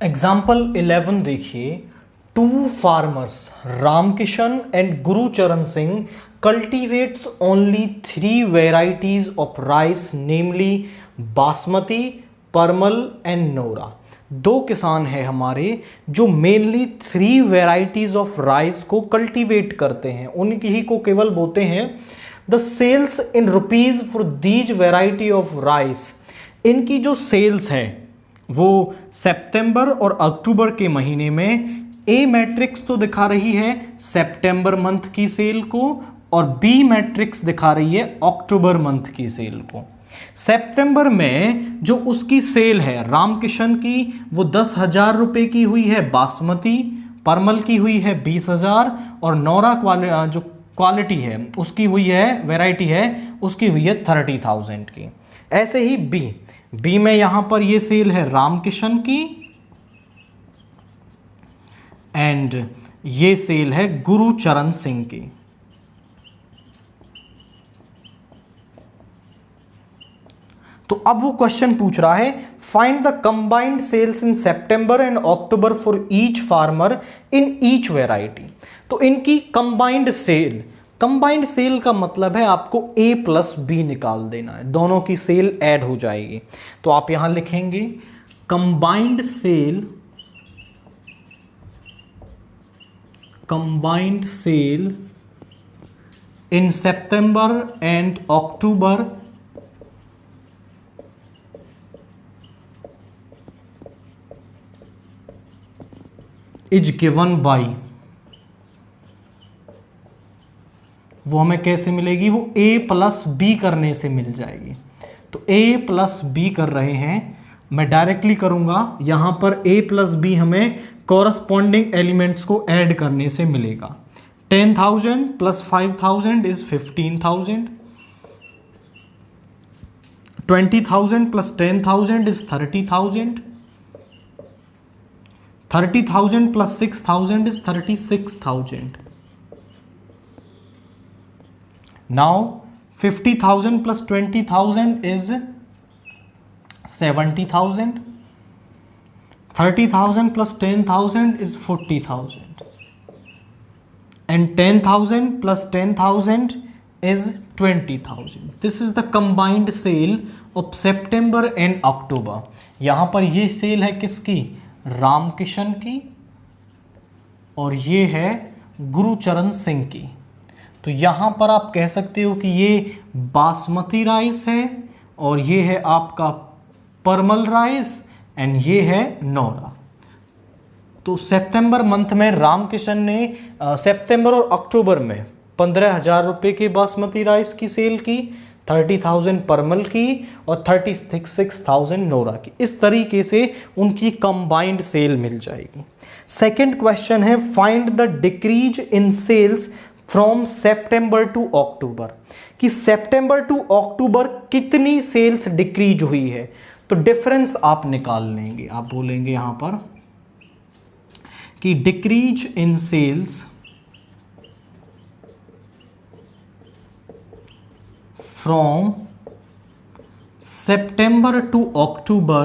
Example 11 देखिए। Two farmers Ramkishan and Gurcharan Singh cultivates only 3 varieties of rice namely basmati, परमल and nora. दो किसान हैं हमारे जो मेनली 3 वेराइटीज ऑफ राइस को कल्टीवेट करते हैं, उनकी ही को केवल बोते हैं। The sales in rupees for these variety of rice, इनकी जो सेल्स है वो सितंबर और अक्टूबर के महीने में ए मैट्रिक्स तो दिखा रही है सितंबर मंथ की सेल को और बी मैट्रिक्स दिखा रही है अक्टूबर मंथ की सेल को। सितंबर में जो उसकी सेल है रामकिशन की वो 10,000 रुपए की हुई है बासमती, परमल की हुई है 20,000 और नौरा जो क्वालिटी है उसकी हुई है, वैरायटी है उसकी हुई है 30,000 की। ऐसे ही बी में यहां पर ये सेल है रामकिशन की एंड ये सेल है गुरुचरण सिंह की। तो अब वो क्वेश्चन पूछ रहा है find the combined sales in September and October for each farmer in each variety. तो इनकी कंबाइंड सेल का मतलब है आपको A प्लस बी निकाल देना है, दोनों की सेल ऐड हो जाएगी। तो आप यहां लिखेंगे combined sale in September and October is given by, वो हमें कैसे मिलेगी, वो A प्लस बी करने से मिल जाएगी। तो A प्लस बी कर रहे हैं, मैं डायरेक्टली करूंगा, यहां पर A प्लस बी हमें कॉरस्पॉन्डिंग एलिमेंट्स को ऐड करने से मिलेगा। 10,000 plus 5,000 is 15,000, 20,000 plus 10,000 is 30,000, 30,000 plus 6,000 is 36,000. Now 50,000 plus 20,000 is 70,000. 30,000 plus 10,000 is 40,000. And 10,000 plus 10,000 is 20,000. This is the combined sale of September and October. यहाँ पर ये सेल है किसकी, रामकिशन की और ये है गुरुचरण सिंह की। तो यहां पर आप कह सकते हो कि ये बासमती राइस है और ये है आपका परमल राइस एंड ये है नौरा। तो सितंबर मंथ में रामकिशन ने सितंबर और अक्टूबर में 15,000 रुपए के बासमती राइस की सेल की, 30,000 परमल की और 36,000 नोरा की। इस तरीके से उनकी कंबाइंड सेल मिल जाएगी। सेकंड क्वेश्चन है find the decrease in sales from September to October, कि सितंबर टू अक्टूबर कितनी सेल्स डिक्रीज हुई है। तो डिफरेंस आप निकाल लेंगे, आप बोलेंगे यहां पर कि decrease in sales from September to October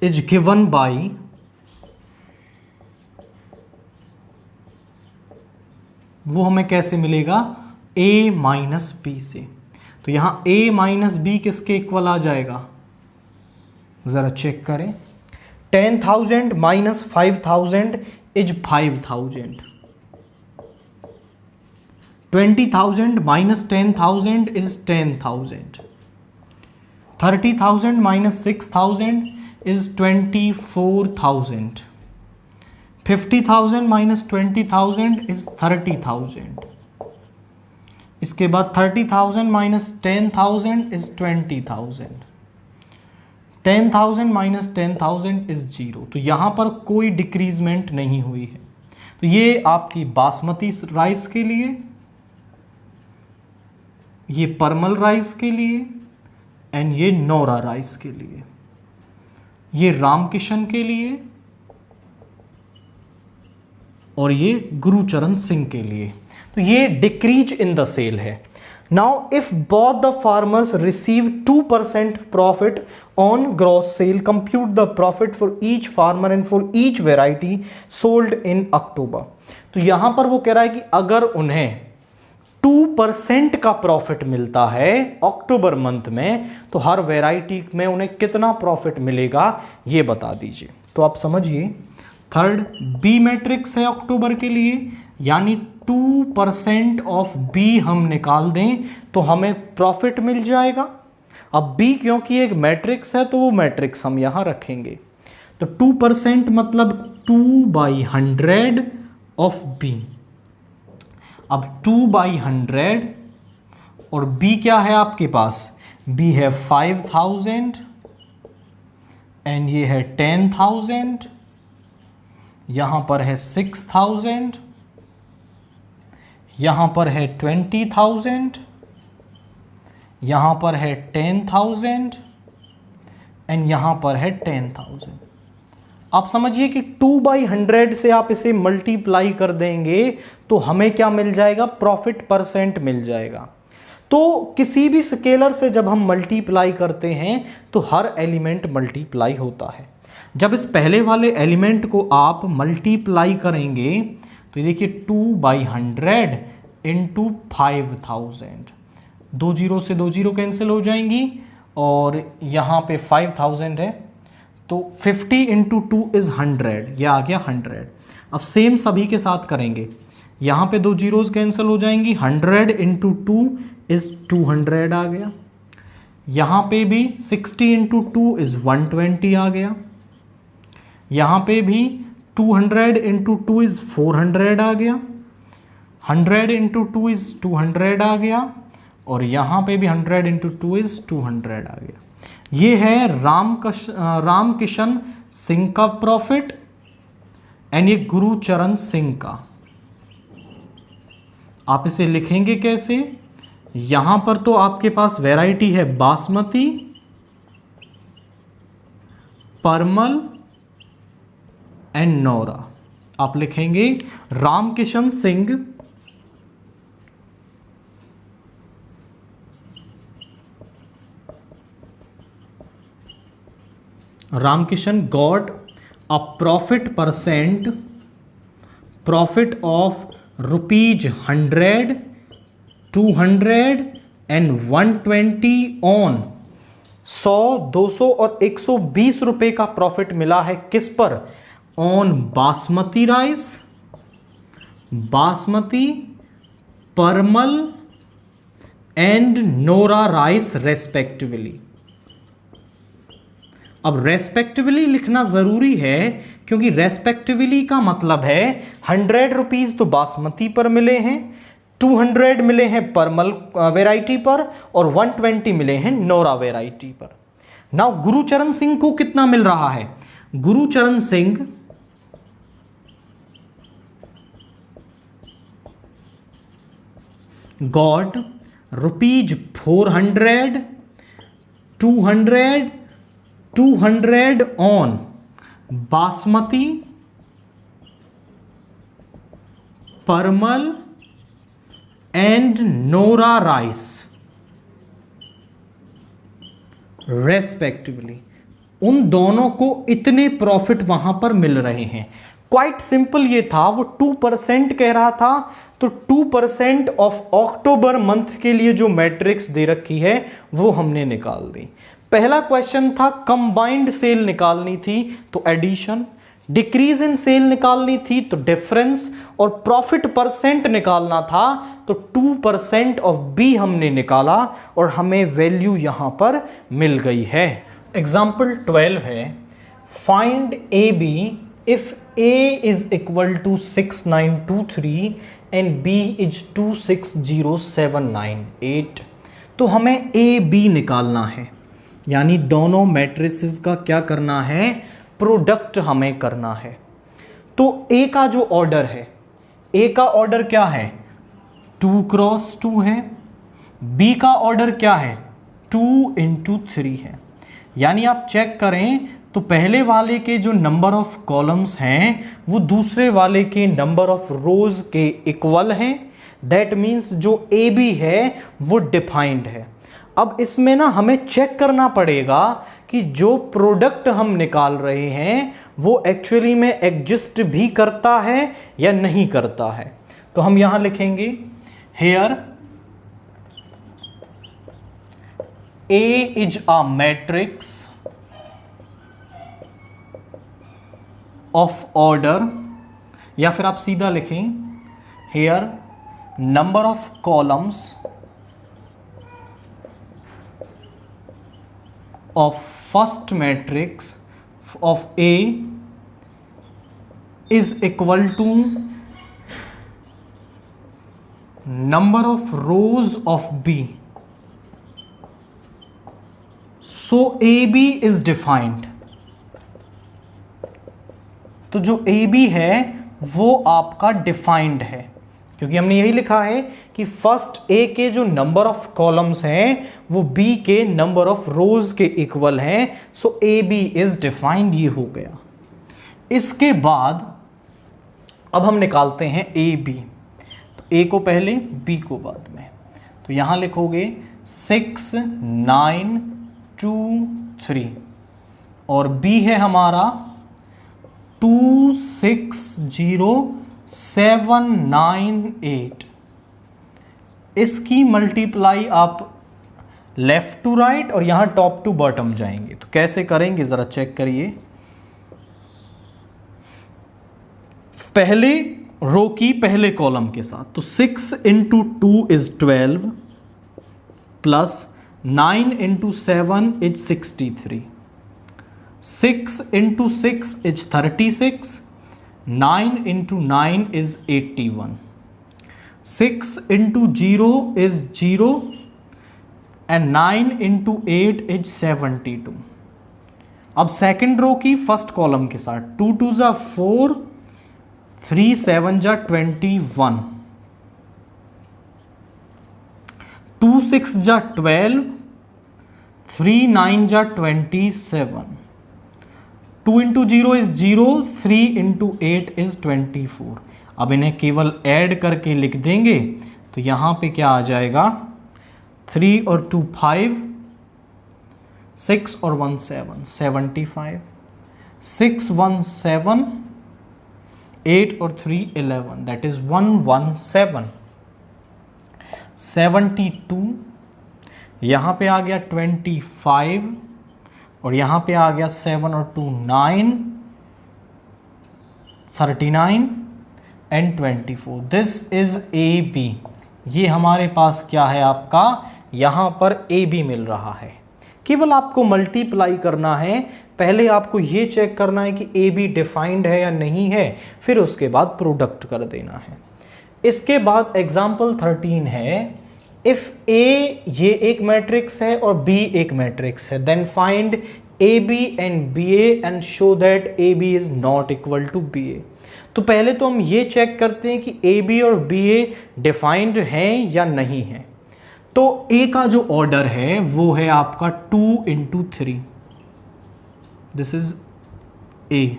is given by, वो हमें कैसे मिलेगा, A माइनस बी से। तो यहां A माइनस बी किसके इक्वल आ जाएगा, जरा चेक करें। 10,000 minus 5,000 is 5,000। 20,000 minus 10,000 is 10,000. 30,000 minus 6,000 is 24,000. 50,000 minus 20,000 is 30,000. इसके बाद 30,000 minus 10,000 is 20,000. 10,000 minus 10,000 is 0. तो यहाँ पर कोई डिक्रीजमेंट नहीं हुई है। तो ये आपकी बासमती राइस के लिए, ये परमल राइस के लिए एंड ये नौरा राइस के लिए, ये रामकिशन के लिए और ये गुरुचरण सिंह के लिए। तो ये डिक्रीज इन द सेल है। Now, if both the farmers receive 2% profit on gross sale, compute the profit for each farmer and for each variety sold in October. तो यहां पर वो कह रहा है कि अगर उन्हें 2% का प्रॉफिट मिलता है अक्टूबर मंथ में, तो हर वैरायटी में उन्हें कितना प्रॉफिट मिलेगा ये बता दीजिए। तो आप समझिए, थर्ड बी मैट्रिक्स है अक्टूबर के लिए, यानी 2% ऑफ बी हम निकाल दें तो हमें प्रॉफिट मिल जाएगा। अब बी क्योंकि एक मैट्रिक्स है तो वो मैट्रिक्स हम यहां रखेंगे। तो 2% मतलब 2/100 ऑफ बी। अब 2/100 और बी क्या है आपके पास, बी है 5000 एंड ये है 10,000, यहां पर है 6,000, यहां पर है 20,000, यहां पर है 10,000 एंड यहां पर है 10,000। आप समझिए कि 2/100 से आप इसे मल्टीप्लाई कर देंगे तो हमें क्या मिल जाएगा, प्रॉफिट परसेंट मिल जाएगा। तो किसी भी स्केलर से जब हम मल्टीप्लाई करते हैं तो हर एलिमेंट मल्टीप्लाई होता है। जब इस पहले वाले एलिमेंट को आप मल्टीप्लाई करेंगे तो ये देखिए 2/100 इंटू 5000, 2 जीरो से 2 जीरो कैंसिल हो जाएंगी और यहाँ पे 5000 है तो 50 इंटू 2 इज़ 100, यह आ गया 100। अब सेम सभी के साथ करेंगे, यहाँ पे 2 जीरोज कैंसिल हो जाएंगी, 100 इंटू 2 इज़ 200 आ गया। यहाँ पे भी 60 इंटू 2 इज़ 120 आ गया। यहाँ पे भी 200 इंटू 2 इज़ 400 आ गया। 100 इंटू 2 इज़ 200 आ गया और यहाँ पे भी 100 इंटू 2 इज़ 200 आ गया। ये है राम किशन सिंह का प्रॉफिट एंड ये गुरुचरण सिंह का। आप इसे लिखेंगे कैसे, यहां पर तो आपके पास वैरायटी है बासमती, परमल एंड नौरा। आप लिखेंगे Ramkishan Singh Ramkishan got a profit of rupees 100, 200 and 120 on 100, 200 और 120 रुपए का प्रॉफिट मिला है किस पर, ऑन बासमती राइस, बासमती, परमल एंड नोरा राइस रेस्पेक्टिवली। अब रेस्पेक्टिवली लिखना जरूरी है क्योंकि रेस्पेक्टिवली का मतलब है 100 रुपीज तो बासमती पर मिले हैं, 200 मिले हैं परमल वैरायटी पर और 120 मिले हैं नोरा वैरायटी पर। नाउ गुरुचरण सिंह को कितना मिल रहा है, Gurcharan Singh got rupees 400, 200 on basmati, परमल एंड नोरा राइस रेस्पेक्टिवली। उन दोनों को इतने प्रॉफिट वहां पर मिल रहे हैं। क्वाइट सिंपल ये था, वो 2% कह रहा था तो 2% ऑफ अक्टूबर मंथ के लिए जो मैट्रिक्स दे रखी है वो हमने निकाल दी। पहला क्वेश्चन था कंबाइंड सेल निकालनी थी तो एडिशन, डिक्रीज इन सेल निकालनी थी तो डिफरेंस और प्रॉफिट परसेंट निकालना था तो 2% ऑफ बी हमने निकाला और हमें वैल्यू यहां पर मिल गई है। एग्जाम्पल 12 है, find A B if A is equal to 6923 and B is 260798। तो हमें ए बी निकालना है, यानी दोनों मैट्रिसेस का क्या करना है, प्रोडक्ट हमें करना है। तो ए का जो ऑर्डर है, ए का ऑर्डर क्या है 2 क्रॉस 2 है, बी का ऑर्डर क्या है 2 इंटू 3 है। यानी आप चेक करें तो पहले वाले के जो नंबर ऑफ कॉलम्स हैं वो दूसरे वाले के नंबर ऑफ रोज के इक्वल हैं, दैट मीन्स जो ए बी है वो डिफाइंड है। अब इसमें ना हमें चेक करना पड़ेगा कि जो प्रोडक्ट हम निकाल रहे हैं वो एक्चुअली में एग्जिस्ट भी करता है या नहीं करता है। तो हम यहां लिखेंगे hair A is a matrix of order, या फिर आप सीधा लिखें here number of columns of first matrix of A is equal to number of rows of B. So AB is defined. तो जो AB है वो आपका डिफाइंड है, क्योंकि हमने यही लिखा है कि फर्स्ट A के जो नंबर ऑफ कॉलम्स हैं वो B के नंबर ऑफ रोज के इक्वल हैं। सो AB इज डिफाइंड, ये हो गया। इसके बाद अब हम निकालते हैं AB। तो A को पहले, B को बाद में। तो यहां लिखोगे 6 9 2 3 और B है हमारा 2 6 0 7 9 8। इसकी मल्टीप्लाई आप लेफ्ट टू राइट और यहां टॉप टू बॉटम जाएंगे। तो कैसे करेंगे जरा चेक करिए। पहले रो की पहले कॉलम के साथ, तो 6 into 2 is 12 plus 9 into 7 is 63, 6 into 6 is 36, 9 into 9 is 81, 6 into 0 is 0 and 9 into 8 is 72। अब सेकेंड रो की फर्स्ट कॉलम के साथ 2 2 जा 4, 3 7 जा 21, 2 6 जा 12, 3 9 जा 27, 2 इंटू 0 इज 0, 3 इंटू 8 इज 24। अब इन्हें केवल ऐड करके लिख देंगे तो यहां पे क्या आ जाएगा, 3 और 2 5, 6 और 1 7 75, 6 1 7, 8 और 3 11, दैट इज 117। 72 यहां पे आ गया 25 और यहां पे आ गया 7 और 2 9, 39 and 24। This is A B. ये हमारे पास क्या है आपका, यहां पर ए बी मिल रहा है। केवल आपको मल्टीप्लाई करना है, पहले आपको ये चेक करना है कि ए बी डिफाइंड है या नहीं है, फिर उसके बाद प्रोडक्ट कर देना है। इसके बाद एग्जाम्पल 13 है, इफ ए ये एक मैट्रिक्स है और बी एक मैट्रिक्स है, then find A B and B A and show that A B is not equal to B A. तो पहले तो हम ये चेक करते हैं कि ए बी और बी ए डिफाइंड हैं या नहीं है। तो ए का जो ऑर्डर है वो है आपका 2 into 3, this is A,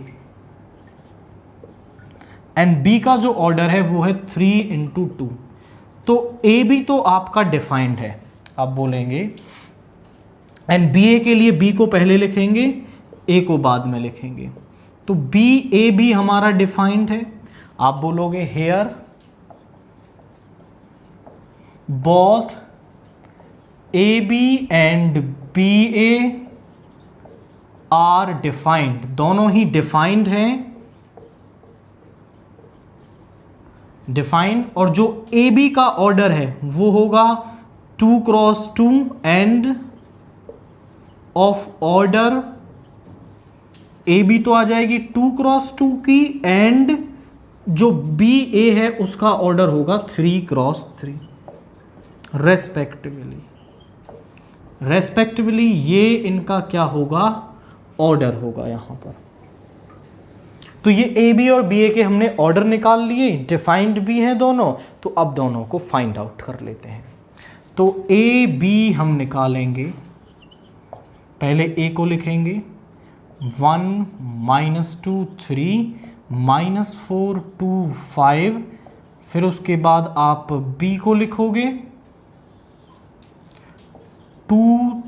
and B का जो ऑर्डर है वो है 3 इंटू 2। तो ए बी तो आपका डिफाइंड है, आप बोलेंगे, एंड बी ए के लिए बी को पहले लिखेंगे, ए को बाद में लिखेंगे। तो बी ए बी हमारा डिफाइंड है। आप बोलोगे here both A B and B A are defined, दोनों ही डिफाइंड हैं, डिफाइंड। और जो ए बी का ऑर्डर है वो होगा 2 cross 2 and of order A B तो आ जाएगी 2 क्रॉस 2 की, एंड जो बी ए है उसका ऑर्डर होगा 3 क्रॉस 3 रेस्पेक्टिवली। ये इनका क्या होगा, ऑर्डर होगा यहां पर। तो ये ए बी और बी ए के हमने ऑर्डर निकाल लिए, डिफाइंड भी हैं दोनों। तो अब दोनों को फाइंड आउट कर लेते हैं। तो ए बी हम निकालेंगे, पहले ए को लिखेंगे 1 -2 3 -4 2 5 फिर उसके बाद आप b को लिखोगे 2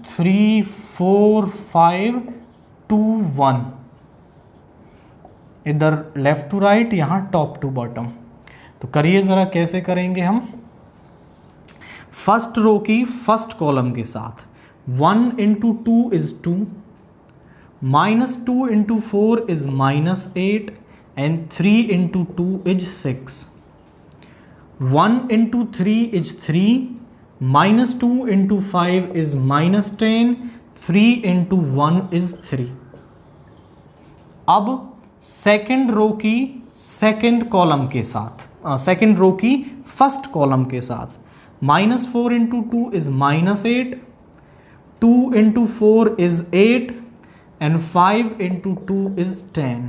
3 4 5 2 1, इधर लेफ्ट टू राइट, यहाँ टॉप टू बॉटम। तो करिए ज़रा कैसे करेंगे हम। फर्स्ट रो की फर्स्ट कॉलम के साथ 1 into 2 is 2, -2 into 4 is -8 and 3 into 2 is 6। 1 into 3 is 3, -2 into 5 is -10, 3 into 1 is 3। अब सेकेंड रो की सेकेंड कॉलम के साथ, सेकेंड रो की फर्स्ट कॉलम के साथ -4 into 2 is -8, 2 into 4 is 8 and 5 into 2 is 10।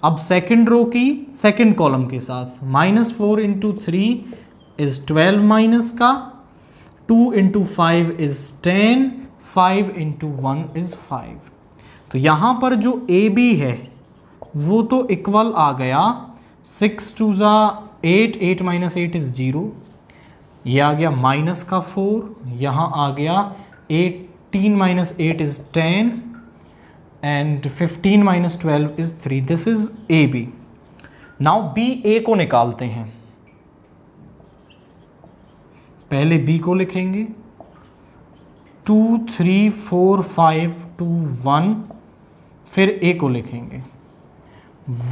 अब सेकेंड रो की सेकेंड कॉलम के साथ -4 इंटू 3 इज 12 माइनस का, 2 इंटू 5 इज 10, 5 इंटू 1 इज 5। तो यहाँ पर जो ए बी है वो तो इक्वल आ गया, 6 2 ज़ा 8, 8 माइनस 8 इज 0, ये आ गया माइनस का 4, यहाँ आ गया 18 minus 8 is 10 and 15 minus 12 is 3। This is A B. Now B A को निकालते हैं। पहले बी को लिखेंगे 2 3 4 5 2 1, फिर ए को लिखेंगे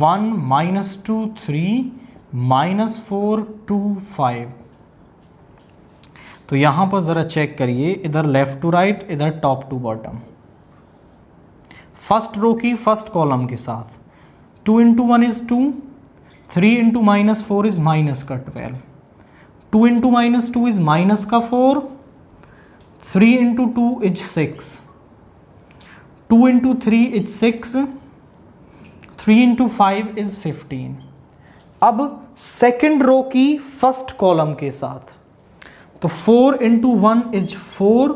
1 -2 3 -4 2 5। तो यहाँ पर ज़रा चेक करिए, इधर लेफ्ट टू राइट, इधर top to bottom. First row की फर्स्ट कॉलम के साथ 2 into 1 is 2, 3 into -4 is minus का 12, 2 इंटू -2 इज माइनस का 4, 3 into 2 is 6, 2 into 3 is 6, 3 into 5 is 15। अब सेकेंड रो की फर्स्ट कॉलम के साथ तो 4 into 1 is 4,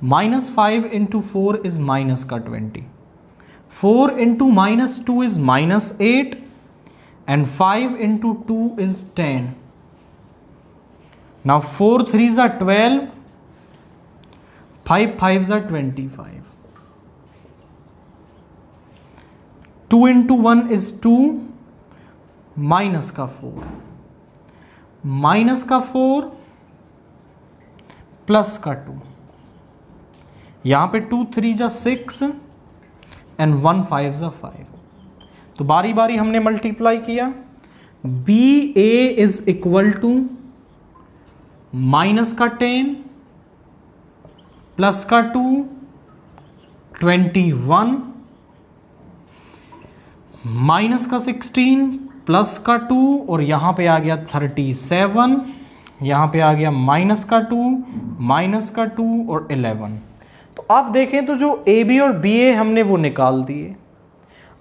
-5 into 4 is minus का 20, 4 into -2 is -8 and 5 into 2 is 10। Now 4 3s are 12, 5 5s are 25, 2 into 1 is 2, minus का 4, minus का 4 plus का 2, यहां पे 2 3 जा 6 एंड 1 5 जा 5। तो बारी बारी हमने मल्टीप्लाई किया। B A is equal to minus का 10 प्लस का 2 21, माइनस का 16 प्लस का 2 और यहाँ पे आ गया 37, यहाँ पे आ गया माइनस का 2, माइनस का 2 और 11। तो आप देखें तो जो ए बी और बी ए हमने वो निकाल दिए।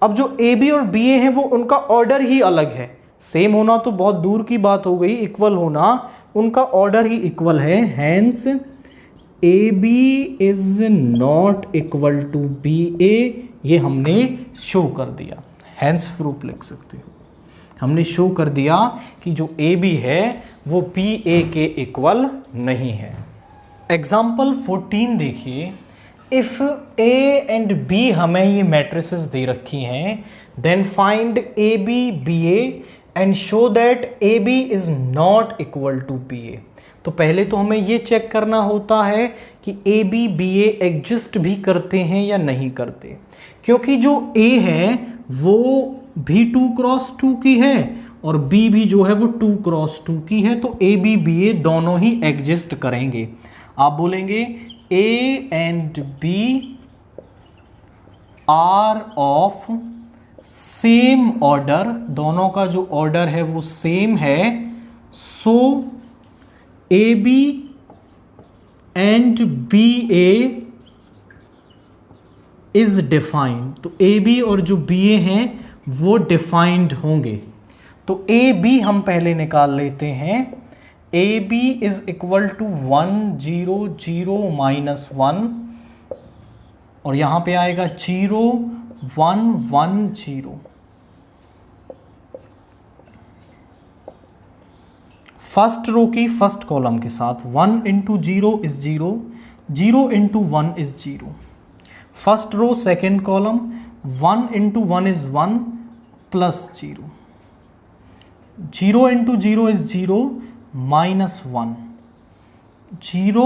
अब जो ए बी और बी ए हैं वो उनका ऑर्डर ही अलग है। सेम होना तो बहुत दूर की बात हो गई, इक्वल होना, उनका ऑर्डर ही इक्वल है। Hence A B is not equal to B A, ये हमने शो कर दिया। हैंस प्रूफ लिख सकते हो, हमने शो कर दिया कि जो ए बी है वो बी ए के इक्वल नहीं है। एग्जाम्पल 14 देखिए। इफ ए एंड बी हमें ये मैट्रिसेस दे रखी हैं, then find A B B A and show that A B is not equal to B A. तो पहले तो हमें ये चेक करना होता है कि A B B A exist भी करते हैं या नहीं करते, क्योंकि जो ए है वो भी 2 क्रॉस 2 की है और बी भी जो है वो 2 क्रॉस 2 की है। तो ए बी बी ए दोनों ही एग्जिस्ट करेंगे। आप बोलेंगे A and B are of same order, दोनों का जो ऑर्डर है वो सेम है। So A B and B A is defined. तो ए बी और जो बी ए हैं वो डिफाइंड होंगे। तो ए बी हम पहले निकाल लेते हैं। A B is equal to 1 0 0 -1 और यहां पे आएगा 0 1 1 0। फर्स्ट रो की फर्स्ट कॉलम के साथ 1 into 0 is 0, 0 into 1 is 0. First row second column 1 into 1 is 1 plus 0, 0 into 0 is 0 minus 1, 0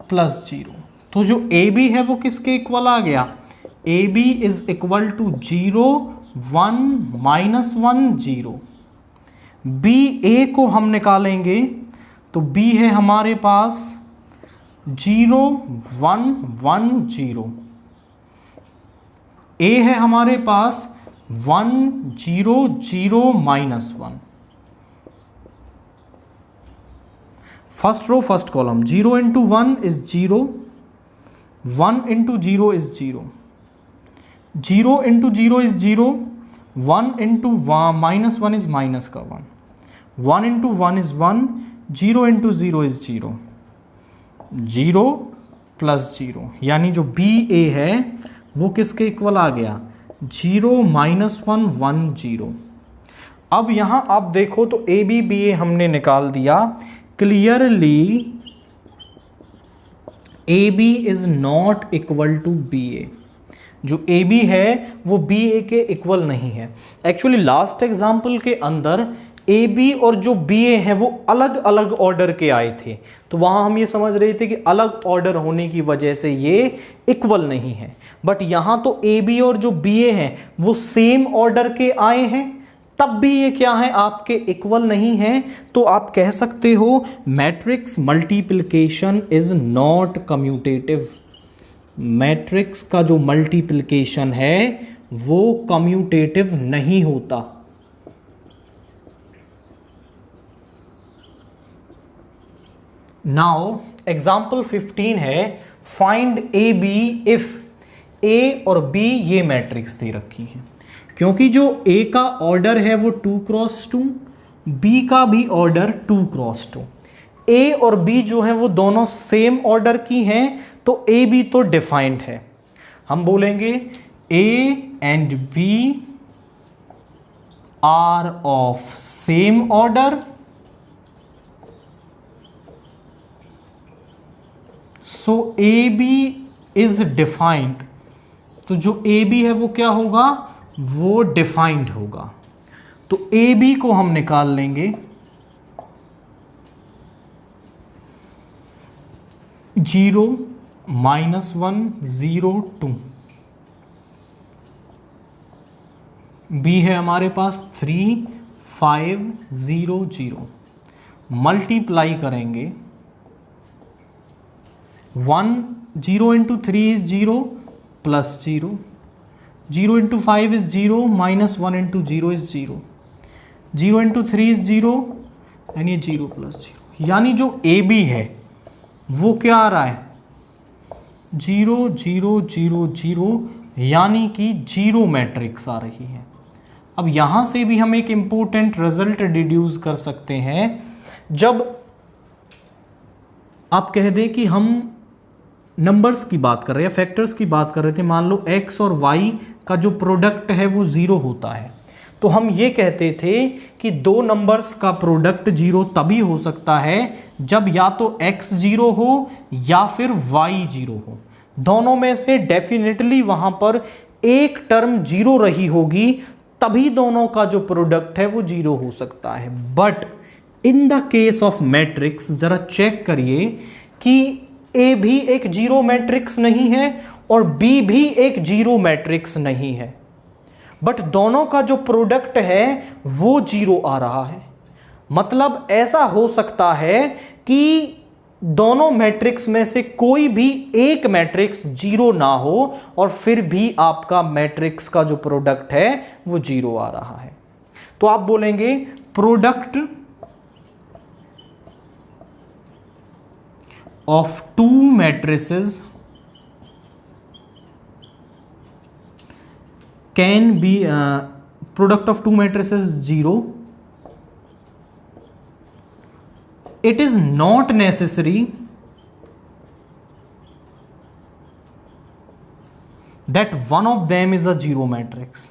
plus 0. तो जो ए बी है वो किसके इक्वल आ गया? A B is equal to 0 1 minus 1 0. B A को हम निकालेंगे तो बी है हमारे पास 0 1 1 0. ए है हमारे पास 1 0 0 minus 1. First row first column 0 into 1 is 0, 1 into 0 is 0, 0 into 0 is 0, 1 into minus 1 is minus का 1, 1 into 1 is 1, 0 into 0 is 0, 0 plus 0. यानी जो बी ए है वो किसके इक्वल आ गया? 0 माइनस 1 1 0. अब यहां आप देखो तो ए बी बी ए हमने निकाल दिया. Clearly A B is not equal to B A. जो ए बी है वो बी ए के इक्वल नहीं है. एक्चुअली लास्ट एग्जाम्पल के अंदर ए बी और जो बी ए है वो अलग अलग ऑर्डर के आए थे, तो वहां हम ये समझ रहे थे कि अलग ऑर्डर होने की वजह से ये इक्वल नहीं है. बट यहां तो ए बी और जो बी ए है वो सेम ऑर्डर के आए हैं, तब भी ये क्या है? आपके इक्वल नहीं है. तो आप कह सकते हो matrix multiplication is not commutative. Matrix का जो मल्टीप्लिकेशन है वो कम्यूटेटिव नहीं होता. नाउ एग्जाम्पल 15 है, फाइंड ए बी इफ ए और बी ये मैट्रिक्स दे रखी है. क्योंकि जो ए का ऑर्डर है वो 2 क्रॉस 2, बी का भी ऑर्डर 2 क्रॉस 2. ए और बी जो है वो दोनों सेम ऑर्डर की हैं, तो ए बी तो डिफाइंड है. हम बोलेंगे A and B are of same order, so A B is defined. तो जो ए बी है वो क्या होगा? वो डिफाइंड होगा. तो ए बी को हम निकाल लेंगे 0 माइनस 1 0 2. बी है हमारे पास 3 5 0 0. मल्टीप्लाई करेंगे 1 0 into 3 is 0 plus 0, 0 into 5 is 0 minus 1 into 0 is 0, 0 into 3 is 0 and ये 0 प्लस 0. यानी जो ए बी है वो क्या आ रहा है? 0 0 0 0, यानी कि 0 मैट्रिक्स आ रही है. अब यहां से भी हम एक इंपॉर्टेंट रिजल्ट डिड्यूस कर सकते हैं. जब आप कह दें कि हम नंबर्स की बात कर रहे हैं, फैक्टर्स की बात कर रहे थे, मान लो x और y का जो प्रोडक्ट है वो 0 होता है, तो हम ये कहते थे कि दो नंबर्स का प्रोडक्ट 0 तभी हो सकता है जब या तो x 0 हो या फिर y 0 हो. दोनों में से डेफिनेटली वहां पर एक टर्म 0 रही होगी, तभी दोनों का जो प्रोडक्ट है वो 0 हो सकता है. But in the case of matrix जरा चेक करिए कि ए भी एक 0 मैट्रिक्स नहीं है और बी भी एक 0 मैट्रिक्स नहीं है, बट दोनों का जो प्रोडक्ट है वो 0 आ रहा है. मतलब ऐसा हो सकता है कि दोनों मैट्रिक्स में से कोई भी एक मैट्रिक्स 0 ना हो और फिर भी आपका मैट्रिक्स का जो प्रोडक्ट है वो 0 आ रहा है. तो आप बोलेंगे product of two matrices can be product of two matrices 0. It is not necessary that one of them is a 0 matrix,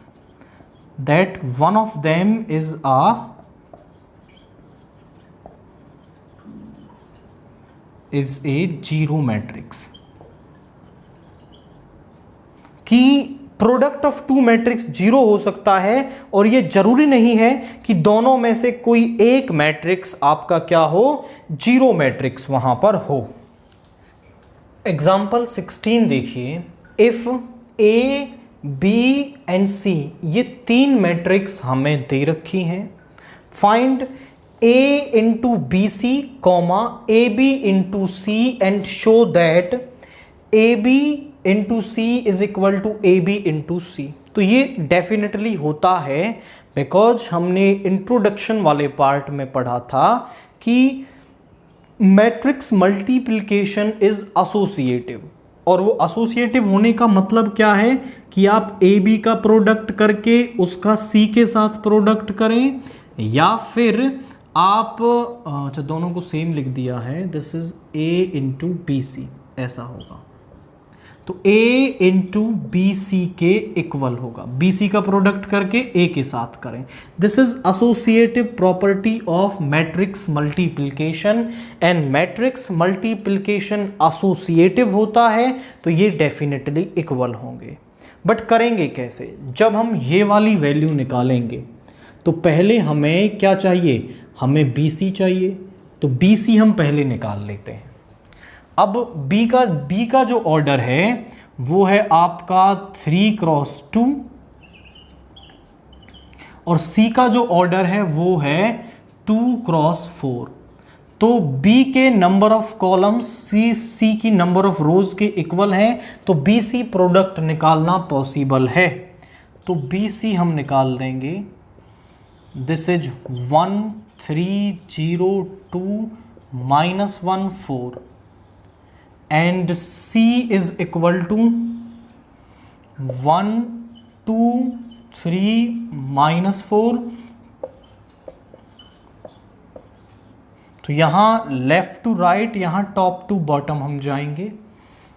that one of them is a is a zero matrix. कि product of two matrix zero हो सकता है और ये जरूरी नहीं है कि दोनों में से कोई एक मैट्रिक्स आपका क्या हो, जीरो मैट्रिक्स वहां पर हो। एग्जाम्पल 16 देखिए, if A B and C ये तीन मैट्रिक्स हमें दे रखी हैं, find A into B C comma A B into C and show that A B into C is equal to A B into C. तो ये definitely होता है, बिकॉज हमने इंट्रोडक्शन वाले पार्ट में पढ़ा था कि मैट्रिक्स मल्टीप्लिकेशन इज एसोसिएटिव, और वो एसोसिएटिव होने का मतलब क्या है कि आप ए बी का प्रोडक्ट करके उसका सी के साथ प्रोडक्ट करें, या फिर आप अच्छा दोनों को सेम लिख दिया है, this is A into B C, ऐसा होगा। तो a इंटू बी सी के इक्वल होगा, बी सी का प्रोडक्ट करके a के साथ करें। This is associative property of matrix multiplication, and matrix multiplication associative होता है तो ये डेफिनेटली इक्वल होंगे। बट करेंगे कैसे? जब हम ये वाली वैल्यू निकालेंगे तो पहले हमें क्या चाहिए, हमें बी सी चाहिए, तो बी सी हम पहले निकाल लेते हैं। अब बी का जो ऑर्डर है वो है आपका 3x2 और सी का जो ऑर्डर है वो है 2x4। तो बी के नंबर ऑफ कॉलम्स सी की नंबर ऑफ रोज के इक्वल हैं, तो बी सी प्रोडक्ट निकालना पॉसिबल है। तो बी सी हम निकाल देंगे, this is 1 3 0 2 -1 4 and C is equal to 1 2 3 -4। तो यहाँ लेफ्ट टू राइट, यहाँ टॉप टू बॉटम हम जाएंगे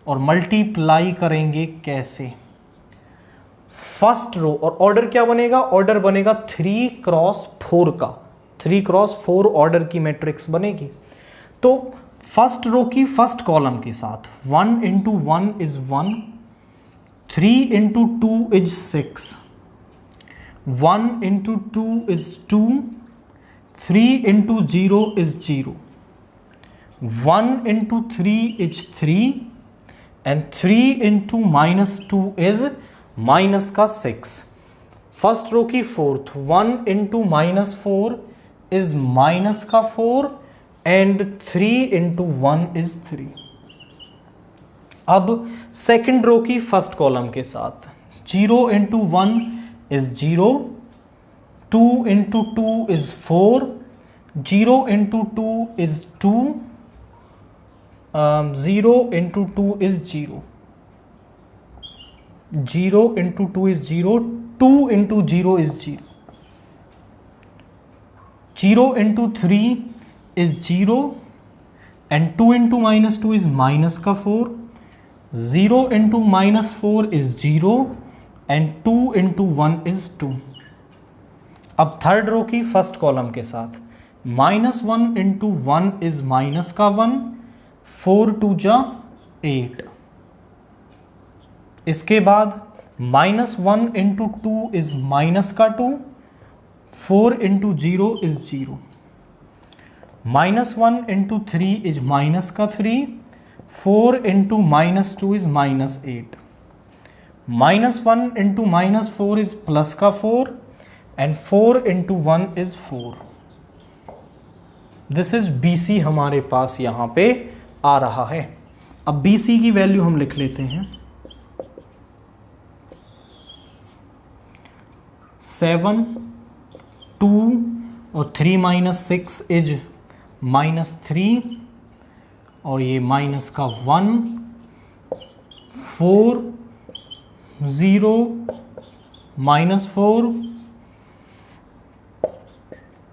और मल्टीप्लाई करेंगे कैसे, फर्स्ट रो, और ऑर्डर क्या बनेगा, ऑर्डर बनेगा 3x4 का, 3x4 ऑर्डर की मैट्रिक्स बनेगी। तो फर्स्ट रो की फर्स्ट कॉलम के साथ 1 into 1 is 1, 3 into 2 is 6, 1 into 2 is 2, 3 into 0 is 0, 1 into 3 is 3 and 3 into -2 is -6। First row की fourth 1 into -4 is -4 and 3 into 1 is 3। अब सेकेंड रो की फर्स्ट कॉलम के साथ 0 into 1 is 0, 2 into 2 is 4, 0 into 2 is 2, 0 into 2 is 0, 0 into 2 is 0, 2 into 0 is 0, 0 into 3 is 0 and 2 into -2 is -4, 0 into -4 is 0 and 2 into 1 is 2। अब third रो की first column के साथ -1 into 1 is -1, 4 2 जा 8। इसके बाद -1 into 2 is -2, 4 into 0 is 0, -1 into 3 is -3, 4 into -2 is -8, -1 into -4 is +4 and 4 into 1 is 4। This is BC हमारे पास यहाँ पे आ रहा है। अब BC की वैल्यू हम लिख लेते हैं, 7 2 और 3 -6 इज -3 और ये -1, 4 0 -4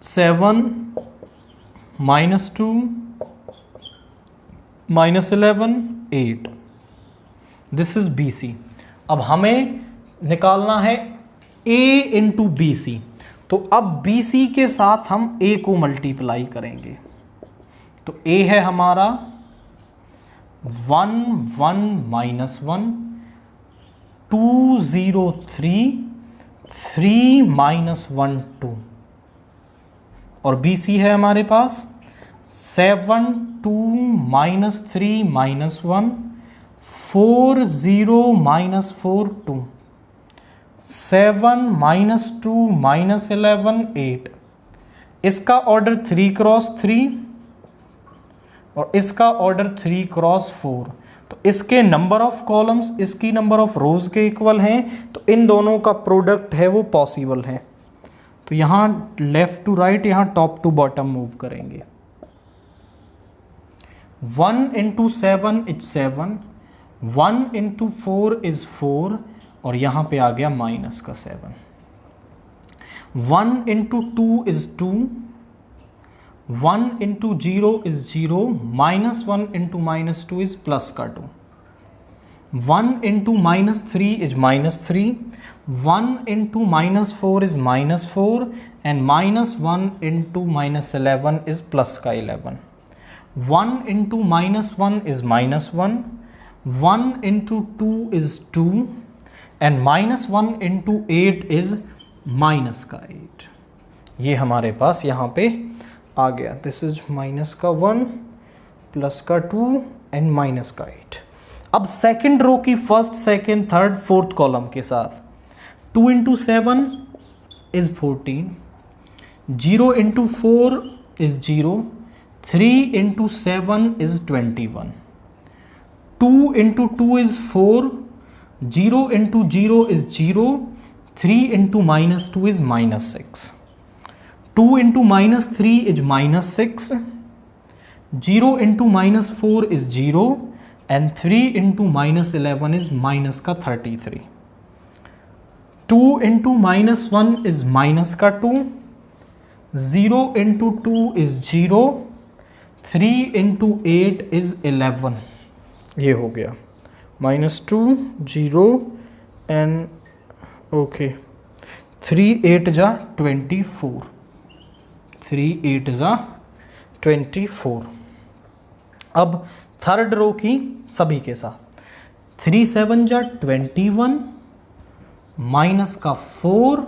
7 -2 -11 8। This is BC। अब हमें निकालना है A इंटू BC, तो अब BC के साथ हम A को मल्टीप्लाई करेंगे। तो A है हमारा 1 1 माइनस 1, 2 0 3, 3 माइनस 1 2, और BC है हमारे पास 7 2 minus 3 minus 1, 4 0 minus 4 2, 7 minus 2 minus 11 8। इसका ऑर्डर 3 क्रॉस 3 और इसका ऑर्डर 3 क्रॉस 4। तो इसके नंबर ऑफ कॉलम्स इसकी नंबर ऑफ रोज के इक्वल हैं, तो इन दोनों का प्रोडक्ट है वो पॉसिबल है। तो यहाँ लेफ्ट टू राइट, यहाँ टॉप टू बॉटम मूव करेंगे। 1 इंटू 7 इज 7, 1 इंटू 4 इज 4, और यहाँ पे आ गया माइनस का 7। 1 into 2 is 2, 1 into 0 is 0, minus 1 into minus 2 is plus का 2, 1 into minus 3 is minus 3, 1 into minus 4 is minus 4, and minus 1 into minus 11 is plus का 11। 1 into minus 1 is minus 1, 1 into 2 is 2, and minus 1 into 8 is minus का 8। ये हमारे पास यहाँ पे आ गया। This is minus का 1 plus का 2 एंड माइनस का 8। अब सेकंड रो की first second third fourth column के साथ 2 into 7 is 14, 0 into 4 is 0, 3 into 7 is 21, 2 into 2 is 4, 0 into 0 is 0, 3 into minus 2 is minus 6, 2 into minus 3 is minus 6, 0 into minus 4 is 0, and 3 into minus 11 is minus का 33, 2 into minus 1 is minus का 2, 0 into 2 is 0, 3 into 8 is 11। ये हो गया -2 0 and okay 3 8 जा 24, 3 8 जा 24। अब third रो की सभी के साथ 3 7 जा 21, माइनस का 4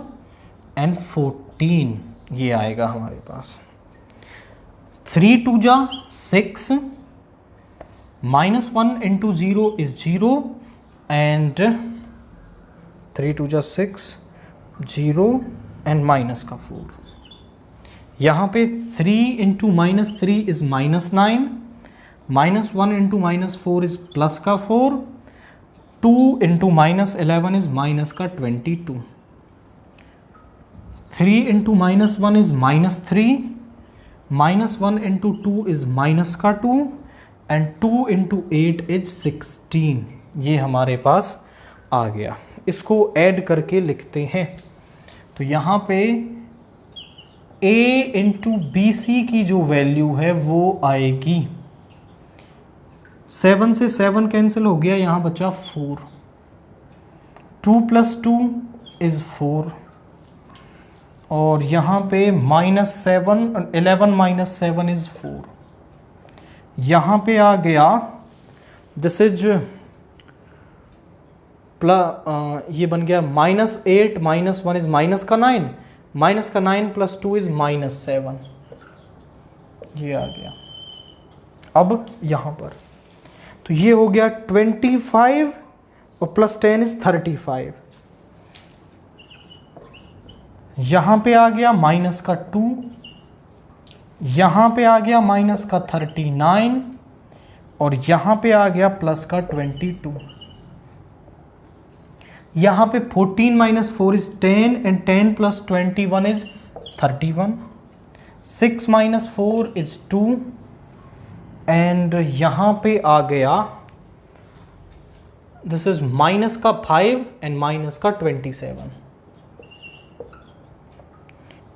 एंड 14, ये आएगा हमारे पास। 3 2 जा 6, माइनस 1 इंटू 0 इज 0, एंड 3 2 जा 6 0 एंड माइनस का 4। यहाँ पे 3 into minus 3 is minus 9, minus 1 into minus 4 is plus का 4, 2 इंटू माइनस 11 इज माइनस का 22, 3 into minus 1 is minus 3, minus 1 into 2 is minus का 2, एंड 2 इंटू 8 इज 16। ये हमारे पास आ गया। इसको ऐड करके लिखते हैं। तो यहाँ पे a इंटू बी सी की जो वैल्यू है वो आएगी, 7 से 7 कैंसिल हो गया, यहाँ बचा 4, 2 प्लस 2 इज 4, और यहाँ पे -7 11 माइनस 7 इज 4। यहाँ पे आ गया दिस इज ये बन गया -8 माइनस 1 इज माइनस का 9, माइनस का 9 प्लस 2 इज -7, ये आ गया। अब यहाँ पर तो ये हो गया 25 और प्लस 10 इज 35। यहाँ पे आ गया माइनस का 2, यहाँ पे आ गया माइनस का 39, और यहाँ पे आ गया प्लस का 22। यहाँ पे 14 minus 4 is 10, and 10 plus 21 is 31, 6 minus 4 is 2, and यहाँ पे आ गया दिस इज माइनस का 5 एंड माइनस का 27।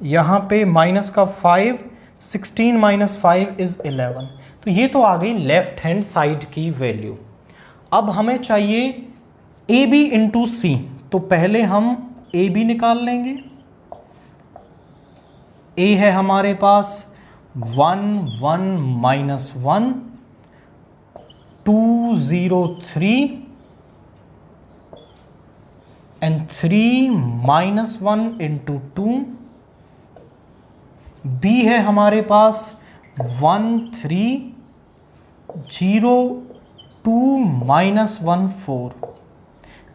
यहाँ पे माइनस का 5, 16 माइनस 5 इज 11। तो ये तो आ गई लेफ्ट हैंड साइड की वैल्यू। अब हमें चाहिए ए बी इंटू सी, तो पहले हम ए बी निकाल लेंगे। ए है हमारे पास 1 1 minus 1, 203 and 3 minus 1 into 2. B है हमारे पास 1302 minus 1 4.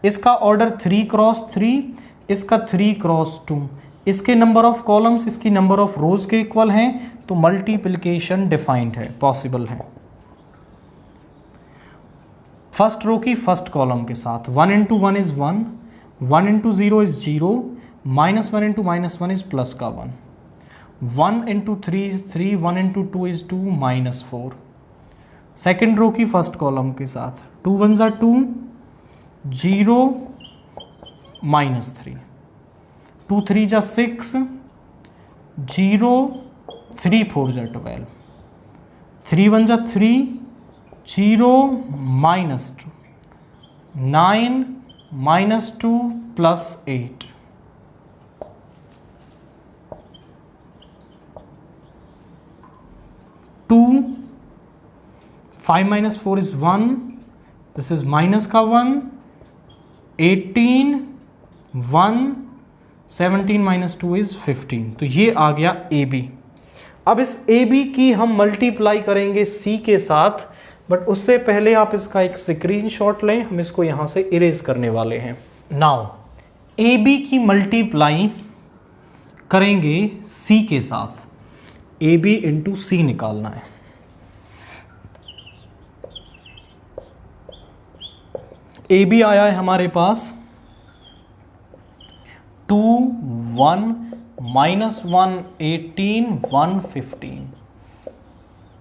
इसका ऑर्डर 3 क्रॉस 3, इसका 3 क्रॉस 2. इसके नंबर ऑफ कॉलम्स इसकी नंबर ऑफ रोज के इक्वल हैं, तो मल्टीप्लिकेशन डिफाइंड है, पॉसिबल है। फर्स्ट रो की फर्स्ट कॉलम के साथ 1 into 1 is 1, 1 into 0 is 0, minus 1 into minus 1 is plus का 1, 1 into 3 is 3, 1 into 2 is 2, minus 4। Second row की फर्स्ट कॉलम के साथ 2 1 ज़ा 2, 0 माइनस 3, 2 3 जा 6, 0 3 4 जा 12, 3 1 जा 3, 0 minus 2, 9 minus 2 plus 8, 2, 5 minus 4 is 1, this is minus का 1, 18, 1, 17 minus 2 is 15, तो ये आ गया AB। अब इस AB की हम मल्टीप्लाई करेंगे C के साथ, बट उससे पहले आप इसका एक स्क्रीनशॉट लें, हम इसको यहाँ से इरेज करने वाले हैं। नाउ AB की मल्टीप्लाई करेंगे C के साथ, AB इंटू C निकालना है। AB आया है हमारे पास 2 1 माइनस 1 18 1 15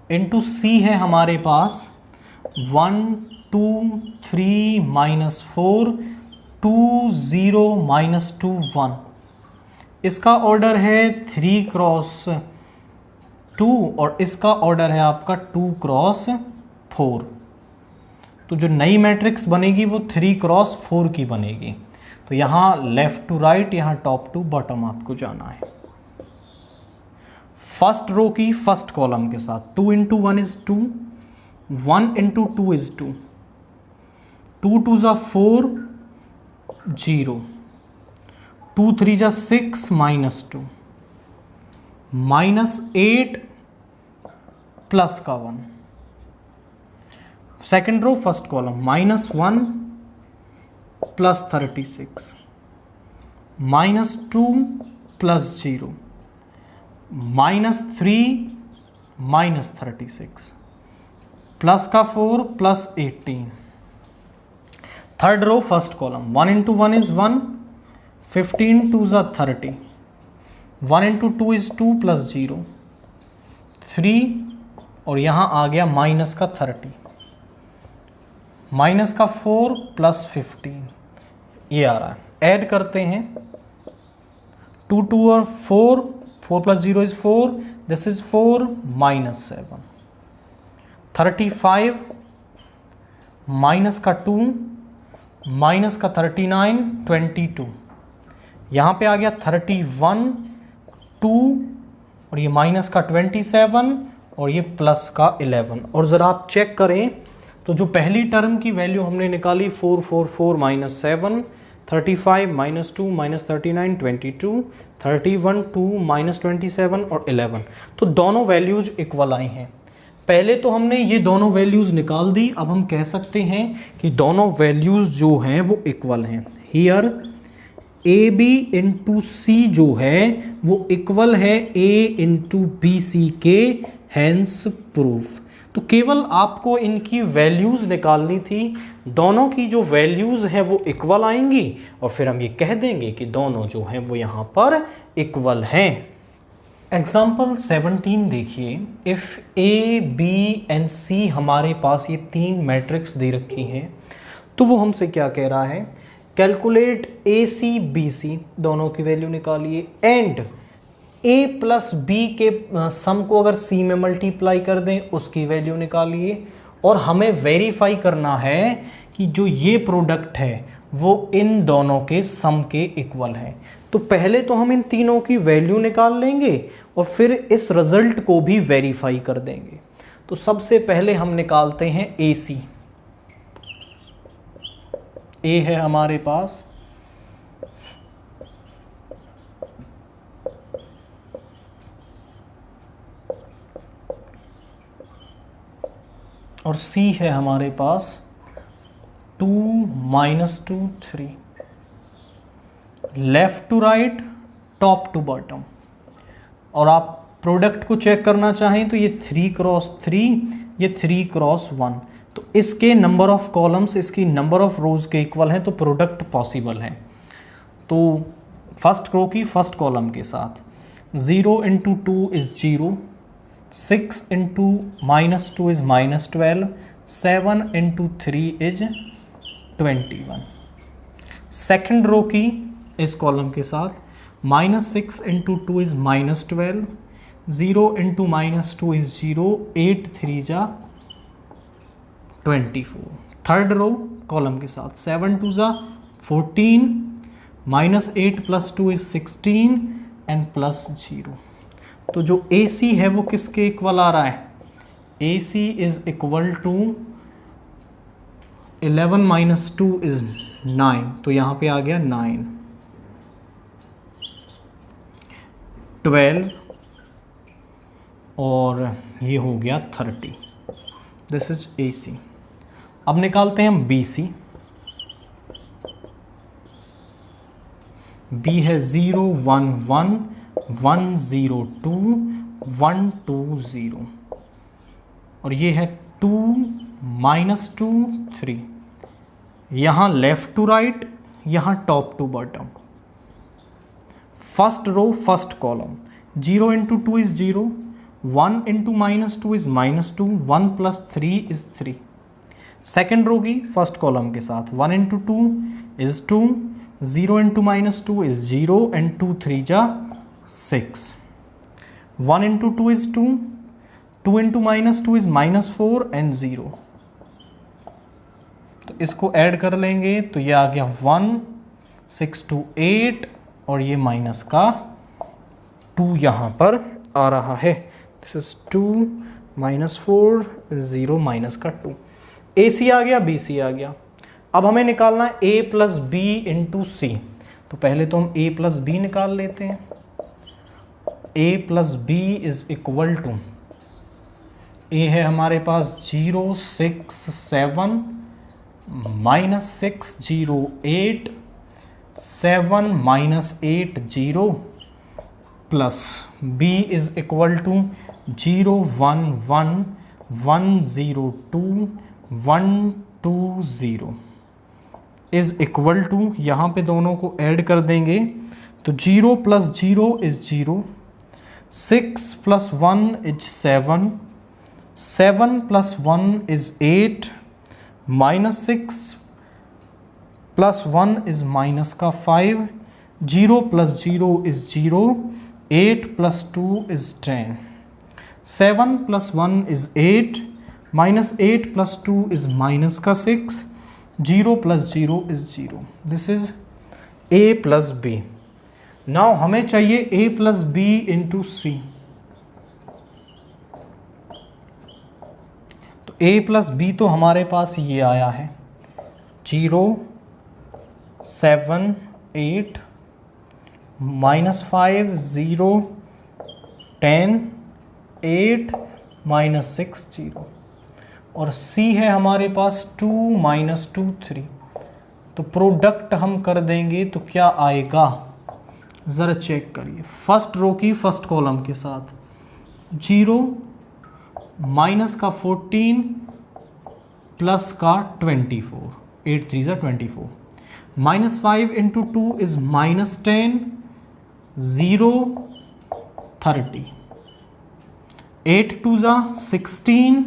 इंटू C है हमारे पास 1 2 3 माइनस 4 2 0 माइनस 2 1। इसका ऑर्डर है 3 क्रॉस 2 और इसका ऑर्डर है आपका 2 क्रॉस 4। तो जो नई मैट्रिक्स बनेगी वो 3 क्रॉस 4 की बनेगी। तो यहाँ लेफ्ट टू राइट, यहाँ टॉप टू बॉटम आपको जाना है। फर्स्ट रो की फर्स्ट कॉलम के साथ 2 इंटू 1 इज 2, 1 इंटू 2 इज 2, 2 2 ज़ा 4, 0, 2 3 ज़ा 6 माइनस 2, माइनस 8 प्लस का 1। Second row first column minus 1 plus 36, minus 2 plus 0, minus 3 minus 36, plus का 4 plus 18। Third row first column 1 into 1 is 1, 15 2 ज़ा 30, 1 इंटू 2 इज 2 प्लस 0, 3 और यहाँ आ गया माइनस का 30, माइनस का 4 प्लस 15, ये आ रहा है। ऐड करते हैं 2 2 और 4, 4 plus 0 is 4, this is 4 minus 7, 35 minus का 2 माइनस का 39 22, यहाँ पे आ गया 31 2 और ये माइनस का 27 और ये प्लस का 11। और ज़रा आप चेक करें तो जो पहली टर्म की वैल्यू हमने निकाली 4 4 4 माइनस 7, 35 माइनस 2 माइनस 39 22, 31 2 माइनस 27 और 11, तो दोनों वैल्यूज इक्वल आई हैं। पहले तो हमने ये दोनों वैल्यूज निकाल दी, अब हम कह सकते हैं कि दोनों वैल्यूज जो हैं वो इक्वल हैं। हियर AB इंटू सी जो है वो इक्वल है A इंटू BC के, हैंस प्रूफ। तो केवल आपको इनकी वैल्यूज़ निकालनी थी, दोनों की जो वैल्यूज़ हैं वो इक्वल आएंगी और फिर हम ये कह देंगे कि दोनों जो हैं वो यहाँ पर इक्वल हैं। एग्जाम्पल 17 देखिए, if A, B and C हमारे पास ये 3 मैट्रिक्स दे रखी हैं, तो वो हमसे क्या कह रहा है, कैलकुलेट AC BC, दोनों की वैल्यू निकालिए, एंड A प्लस B के सम को अगर C में मल्टीप्लाई कर दें उसकी वैल्यू निकालिए, और हमें वेरीफाई करना है कि जो ये प्रोडक्ट है वो इन दोनों के सम के इक्वल है। तो पहले तो हम इन तीनों की वैल्यू निकाल लेंगे और फिर इस रिजल्ट को भी वेरीफाई कर देंगे। तो सबसे पहले हम निकालते हैं AC। ए है हमारे पास, और सी है हमारे पास 2 -2 3, left to right, top to bottom. और आप प्रोडक्ट को चेक करना चाहें तो ये 3 क्रॉस 3, ये 3 क्रॉस 1, तो इसके नंबर ऑफ कॉलम्स इसकी नंबर ऑफ रोज के इक्वल है, तो प्रोडक्ट पॉसिबल है। तो फर्स्ट रो की फर्स्ट कॉलम के साथ 0 × 2 is 0, 6 × -2 is -12, 7 × 3 is 21। Second row की इस कॉलम के साथ -6 × 2 इज -12, 0 × -2 इज 0, 8 3 जा 24। थर्ड रो कॉलम के साथ 7 2 जा 14, -8 + 2 इज 16 एंड +0। तो जो AC है वो किसके इक्वल आ रहा है? AC is equal to 11 - 2 is 9, तो यहाँ पे आ गया 9, 12 और ये हो गया 30। This is AC। अब निकालते हैं हम BC। B है 0 1 1 1 0 2 1 2 0, और ये है 2 -2 3। यहाँ लेफ्ट टू राइट, यहाँ top to bottom. First row first column 0 × 2 is 0, 1 × -2 is -2, 1 + 3 is 3। Second row की फर्स्ट कॉलम के साथ 1 × 2 इज 2, 0 × -2 इज 0 एंड 2 3 जा 6, 1 × 2 इज 2, 2 × -2 इज -4 एंड 0। तो इसको ऐड कर लेंगे तो ये आ गया 1 6 2 8, और ये माइनस का 2 यहाँ पर आ रहा है। दिस इज 2 -4 0 माइनस का 2। AC आ गया, BC आ गया। अब हमें निकालना है A + B × C। तो पहले तो हम A + B निकाल लेते हैं। A + B is equal to, A है हमारे पास 0 6 7 -6 0 8 7 -8 0 plus B is equal to 0 1 1 1 0 2 1 2 0 is equal to, यहाँ पे दोनों को ऐड कर देंगे तो 0 + 0 is 0, 6 + 1 is 7, 7 + 1 is 8, -6 + 1 is -5, 0 + 0 is 0, 8 + 2 is 10, 7 + 1 is 8, -8 + 2 is -6, 0 + 0 is 0। This is A + B। Now हमें चाहिए A + B × C। तो A + B तो हमारे पास ये आया है 0 7 8 -5 0 10 8 -6 0, और C है हमारे पास 2 -2 3। तो प्रोडक्ट हम कर देंगे तो क्या आएगा, ज़रा चेक करिए। फर्स्ट रो की फर्स्ट कॉलम के साथ 0 माइनस का 14 प्लस का 24, 8 3 ज़ा 24, -5 × 2 इज -10, 0 30, 8 2 ज़ा 16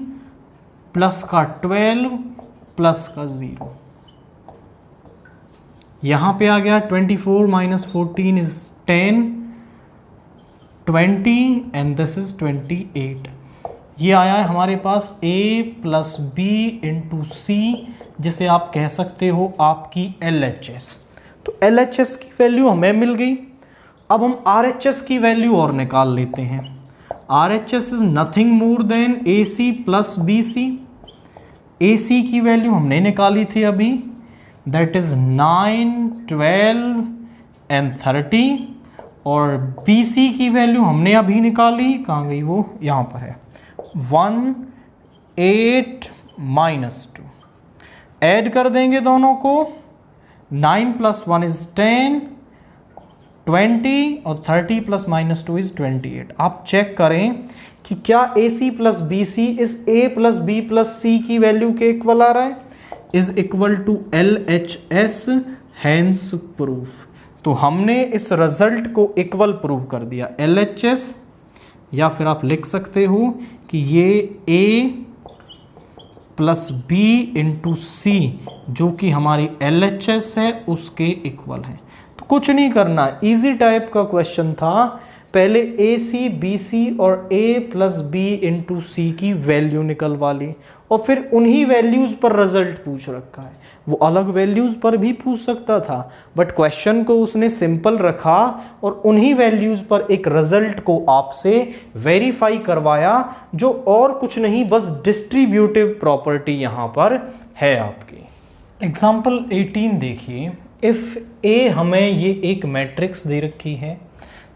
प्लस का 12 प्लस का 0। यहाँ पे आ गया 24 - 14 इज 10, 20 एंड दिस इज 28। ये आया है हमारे पास A + B × C, जिसे आप कह सकते हो आपकी LHS। तो LHS की वैल्यू हमें मिल गई। अब हम RHS की वैल्यू और निकाल लेते हैं। RHS is nothing more than AC + BC। AC की वैल्यू हमने निकाली थी अभी दैट इज 9, 12 एंड 30, और BC की वैल्यू हमने अभी निकाली, कहाँ गई वो, यहाँ पर है, 1, 8 -2। ऐड कर देंगे दोनों को, 9 + 1 is 10, 20 और 30 + -2 is 28। आप चेक करें कि क्या AC + BC इस A + B + C की वैल्यू के इक्वल आ रहा है, is equal to LHS, hence proof. तो हमने इस रिजल्ट को इक्वल प्रूव कर दिया, LHS, या फिर आप लिख सकते हो कि ये A + B × C जो कि हमारी LHS है उसके इक्वल है। तो कुछ नहीं करना, इजी टाइप का क्वेश्चन था, पहले AC, BC और A + B × C की वैल्यू निकलवा ली और फिर उन्हीं वैल्यूज पर रिजल्ट पूछ रखा है। वो अलग वैल्यूज पर भी पूछ सकता था, बट क्वेश्चन को उसने सिंपल रखा और उन्हीं वैल्यूज पर एक रिजल्ट को आपसे वेरीफाई करवाया, जो और कुछ नहीं बस डिस्ट्रीब्यूटिव प्रॉपर्टी यहां पर है आपकी। एग्जाम्पल 18 देखिए, इफ A हमें ये एक मैट्रिक्स दे रखी है,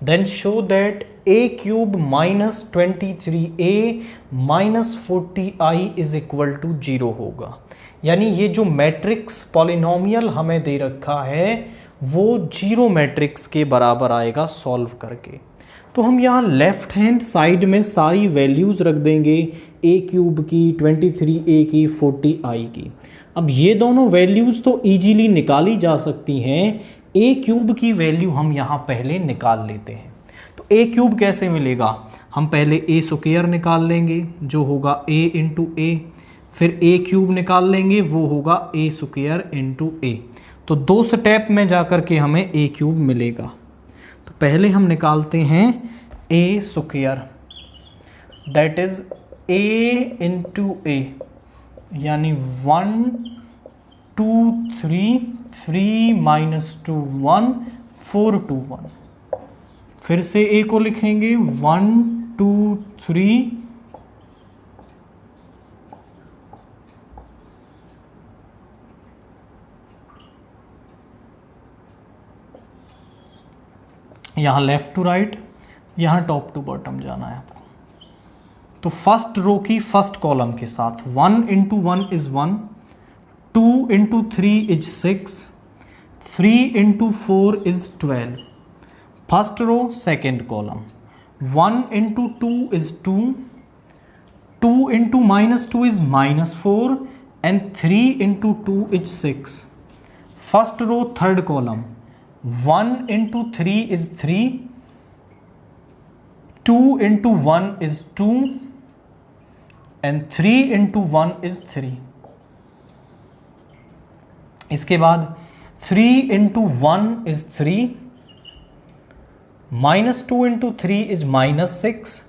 then show that A³ - 23A - 40I is equal to 0 होगा। यानी ये जो मैट्रिक्स पॉलिनोमियल हमें दे रखा है वो 0 मैट्रिक्स के बराबर आएगा सॉल्व करके। तो हम यहाँ लेफ्ट हैंड साइड में सारी वैल्यूज़ रख देंगे, A³ की, 23A की, 40I की। अब ये दोनों वैल्यूज़ तो ईजीली निकाली जा सकती हैं, A³ की वैल्यू हम यहाँ पहले निकाल लेते हैं। तो A³ कैसे मिलेगा, हम पहले A² निकाल लेंगे जो होगा A × A, फिर A³ निकाल लेंगे वो होगा A² × A। तो 2 स्टेप में जाकर के हमें A³ मिलेगा। तो पहले हम निकालते हैं A², that is A × A, यानी 1 2 3 3 - 2 1 4 2 1। फिर से A को लिखेंगे 1 2 3 यहाँ लेफ्ट टू राइट, यहाँ टॉप टू बॉटम जाना है आपको। तो फर्स्ट रो की फर्स्ट कॉलम के साथ 1 × 1 is 1, 2 × 3 is 6, 3 × 4 is 12। First row second column, 1 × 2 is 2, 2 × -2 is -4 and 3 × 2 is 6। First row third column, 1 × 3 is 3, 2 × 1 is 2 and 3 × 1 is 3। इसके बाद 3 × 1 is 3, -2 × 3 is -6,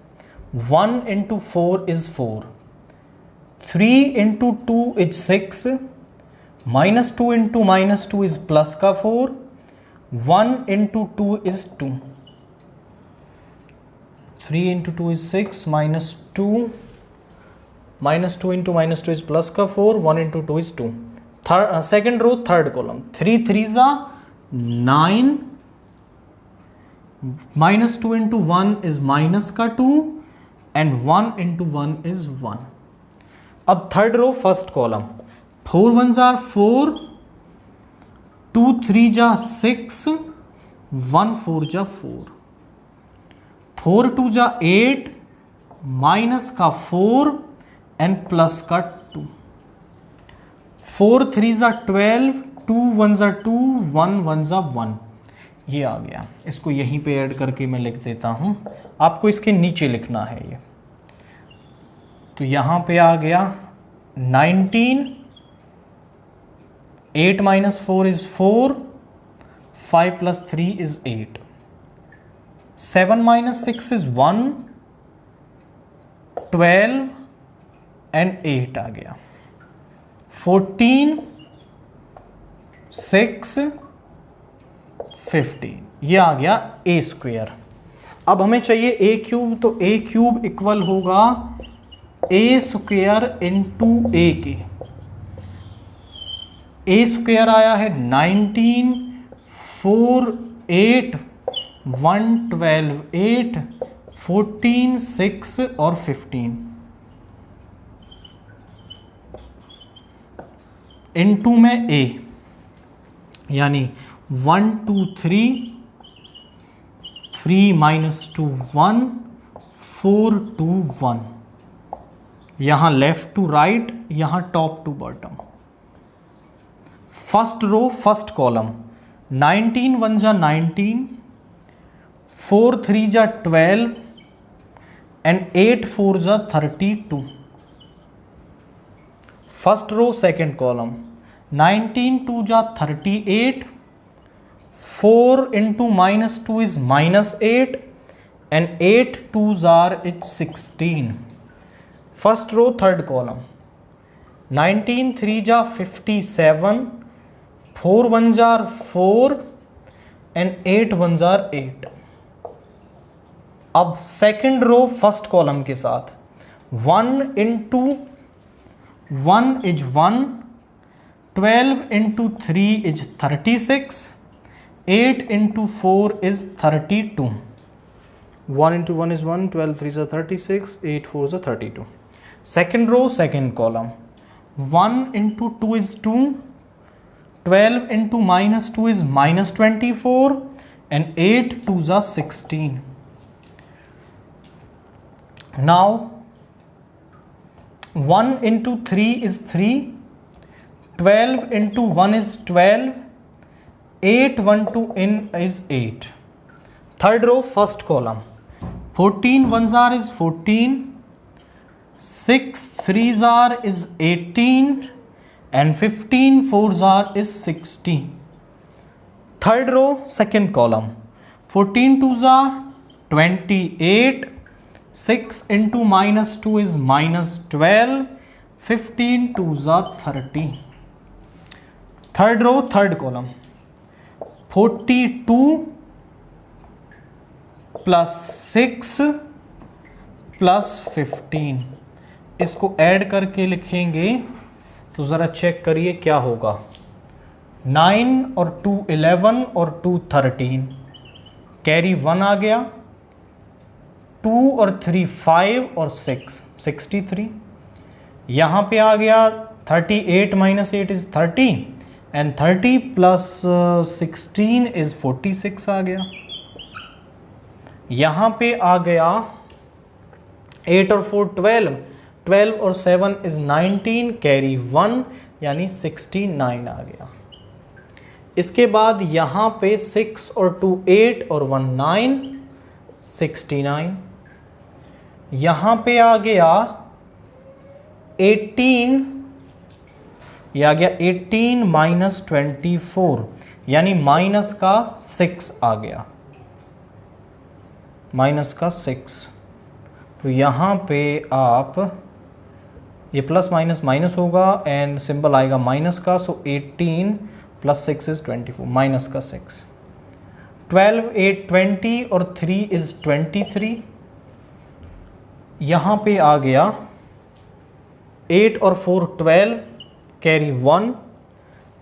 1 × 4 is 4, 3 × 2 is 6, -2 × -2 is plus का 4, 1 × 2 is 2, 3 × 2 is 6, -2 × -2 is प्लस का 4, 1 × 2 is 2। Second row third column, 3 3s are 9, -2 × 1 is minus का 2 and 1 × 1 is 1। अब third row first column, 4 1s are 4, 2 3s are 6, 1 4s are 4, 4 2s are 8, minus का 4 and plus का 2, 4 3s are 12, 2 1s are 2, 1 1s are 1। ये आ गया, इसको यहीं पे add करके मैं लिख देता हूं, आपको इसके नीचे लिखना है ये। तो यहां पे आ गया 19, 8 - 4 is 4, 5 + 3 is 8, 7 - 6 is 1, 12 and 8 आ गया, 14, 6, 15। ये आ गया A²। अब हमें चाहिए A³, तो A³ इक्वल होगा A² × A के। ए स्क्वायर आया है 19, 4, 8, 1, 12, 8, 14, 6 और 15 इनटू में ए, यानी 1, 2, 3, 3 माइनस 2 1, 4, 2, 1, यहां लेफ्ट टू राइट, यहां top to bottom. First row first column 19 1 जा 19, 4 3 जा 12 एंड 8 4 जा 32। फर्स्ट रो सेकेंड कॉलम 19 2 जा 38, 4 into -2 is -8 and 8 2s are 16. First row third column 19 3 जा 57, 4 1s are 4 and 8 1s are 8. अब सेकेंड रो फर्स्ट कॉलम के साथ 1 into 1 is 1, 12 into 3 is 36, 8 into 4 is 32. 1 into 1 is 1, 12 3s are 36, 8 4s are 32. Second row second column 1 into 2 is 2, 12 into -2 is -24 and 8 2s are 16. Now 1 into 3 is 3, 12 into 1 is 12, 8 1 2 in is 8. Third row first column 14 1s are is 14, 6 3s are is 18 and 15 4s are is 60. Third row second column 14 2s are 28, 6 into -2 is -12, 15 2s are 30. Third row third column 42 plus 6 plus 15, इसको add करके लिखेंगे तो ज़रा check करिए क्या होगा। 9 और 2 11 और 2 13, कैरी 1 आ गया, 2 और 3 5 और 6 63। यहाँ पे आ गया 38 minus 8 is 30 and 30 plus 16 is 46 आ गया। यहाँ पे आ गया 8 और 4 12, 12 और 7 is 19, कैरी 1 यानी 69 आ गया। इसके बाद यहाँ पे 6 और 2 8 और 1 9, 69। यहाँ पे आ गया 18, यह आ गया 18 माइनस 24 यानी माइनस का 6 आ गया, माइनस का 6। तो यहाँ पे आप ये प्लस माइनस माइनस होगा एंड सिंबल आएगा माइनस का, सो 18 प्लस 6 इज 24, माइनस का 6। 12 8 20 और 3 इज 23। यहाँ पे आ गया 8 और 4 12, कैरी 1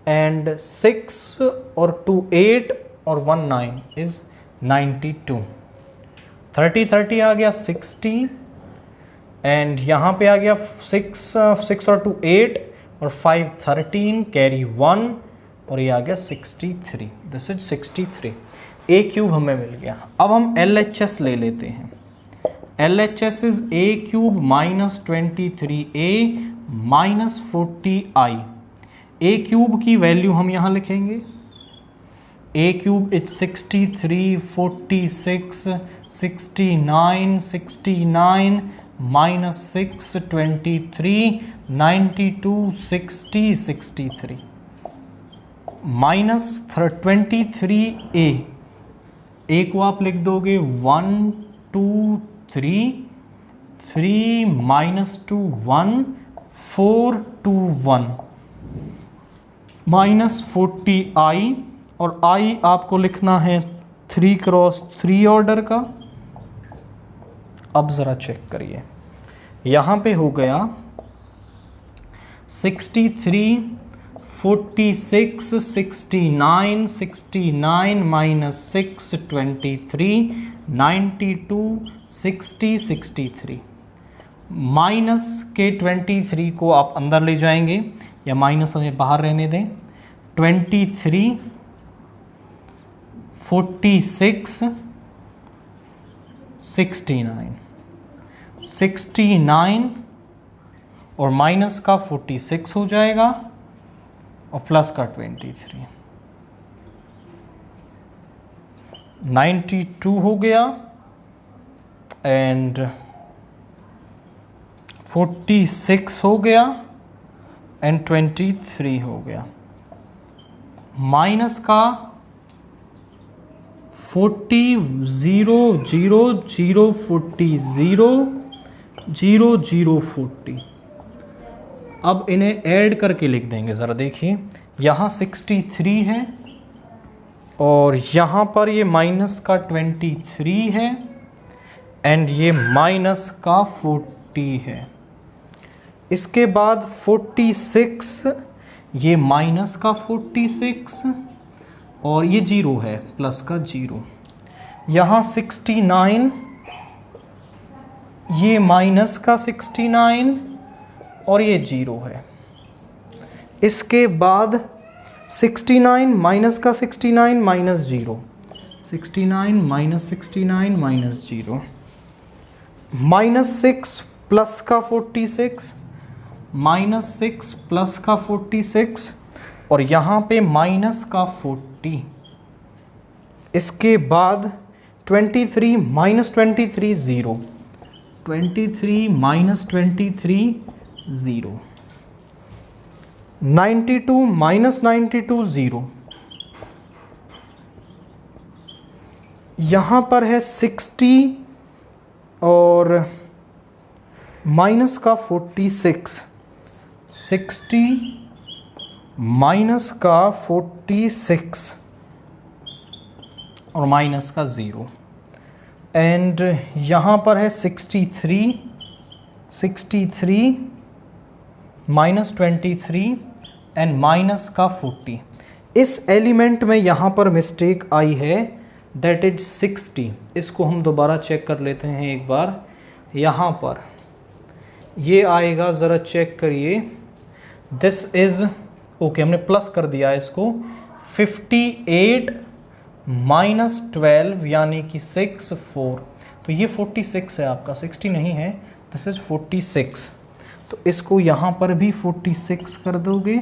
एंड 6 और 2 8 और 1 9 इज 92। 30 30 आ गया 60 एंड यहाँ पे आ गया 6 और 2 8 और 5 13, कैरी 1 और ये आ गया 63। This is 63। ए क्यूब हमें मिल गया। अब हम LHS ले लेते हैं। LHS is a cube minus 23a minus 40i। a cube की वैल्यू हम यहाँ लिखेंगे। a cube is 63, 46, 69, 69 minus 6, 23, 92, 60, 63 minus 23a। a को आप लिख दोगे 1 2 3, 3 माइनस 2 1, 4 2 1 माइनस 40i और i आपको लिखना है 3 क्रॉस 3 ऑर्डर का। अब ज़रा चेक करिए, यहाँ पे हो गया 63, 46, 69, 69 माइनस 6 23, 92, 60, 63। माइनस के 23 को आप अंदर ले जाएंगे या माइनस हमें बाहर रहने दें। 23, 46, 69, 69 और माइनस का 46 हो जाएगा और प्लस का 23, 92 हो गया एंड 46 हो गया एंड 23 हो गया। माइनस का 40, 0, 0, 0, 40, 0, 0, 0, 40। अब इन्हें ऐड करके लिख देंगे। ज़रा देखिए, यहाँ 63 है और यहाँ पर ये माइनस का 23 है एंड ये माइनस का 40 है। इसके बाद 46, ये माइनस का 46 और ये 0 है, प्लस का 0। यहाँ 69, ये माइनस का 69 और ये 0 है। इसके बाद 69 माइनस का 69 minus 0, 69 minus 69 minus 0, minus 6 plus का 46, माइनस 6 प्लस का 46 और यहाँ पे माइनस का 40। इसके बाद 23 माइनस 23 0, 23 माइनस 23 0, 92 माइनस 92 0। यहाँ पर है 60 और माइनस का 46, 60 माइनस का 46 और माइनस का 0 एंड यहाँ पर है 63, 63 माइनस 23 एंड माइनस का 40। इस एलिमेंट में यहाँ पर मिस्टेक आई है, दैट इज 60। इसको हम दोबारा चेक कर लेते हैं एक बार। यहाँ पर ये आएगा, ज़रा चेक करिए, दिस इज़ ओके, हमने प्लस कर दिया इसको। 58 माइनस 12 यानी कि 6 4, तो ये 46 है आपका, 60 नहीं है, दिस इज़ 46। तो इसको यहाँ पर भी 46 कर दोगे,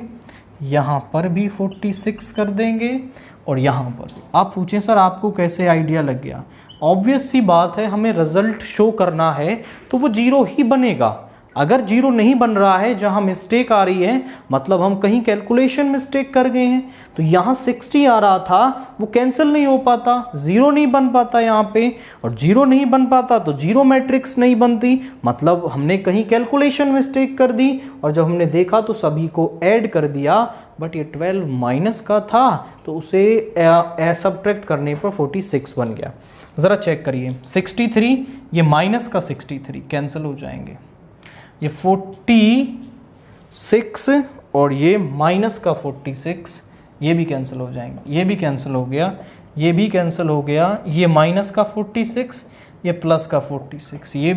यहाँ पर भी 46 कर देंगे और यहाँ पर भी। आप पूछें सर आपको कैसे आइडिया लग गया? ऑब्वियस सी बात है, हमें रिजल्ट शो करना है तो वो 0 ही बनेगा। अगर 0 नहीं बन रहा है, जहाँ मिस्टेक आ रही है, मतलब हम कहीं कैलकुलेशन मिस्टेक कर गए हैं। तो यहाँ 60 आ रहा था, वो कैंसिल नहीं हो पाता, 0 नहीं बन पाता यहाँ पे, और 0 नहीं बन पाता तो 0 मैट्रिक्स नहीं बनती, मतलब हमने कहीं कैलकुलेशन मिस्टेक कर दी। और जब हमने देखा तो सभी को ऐड कर दिया, बट ये 12 माइनस का था तो उसे सब्ट्रैक्ट करने पर 46 बन गया। ज़रा चेक करिए, 63 ये माइनस का 63 कैंसिल हो जाएंगे, ये 46 और ये माइनस का 46 ये भी कैंसिल हो जाएंगे, ये भी कैंसिल हो गया, ये भी कैंसिल हो गया, ये माइनस का 46 ये प्लस का 46, ये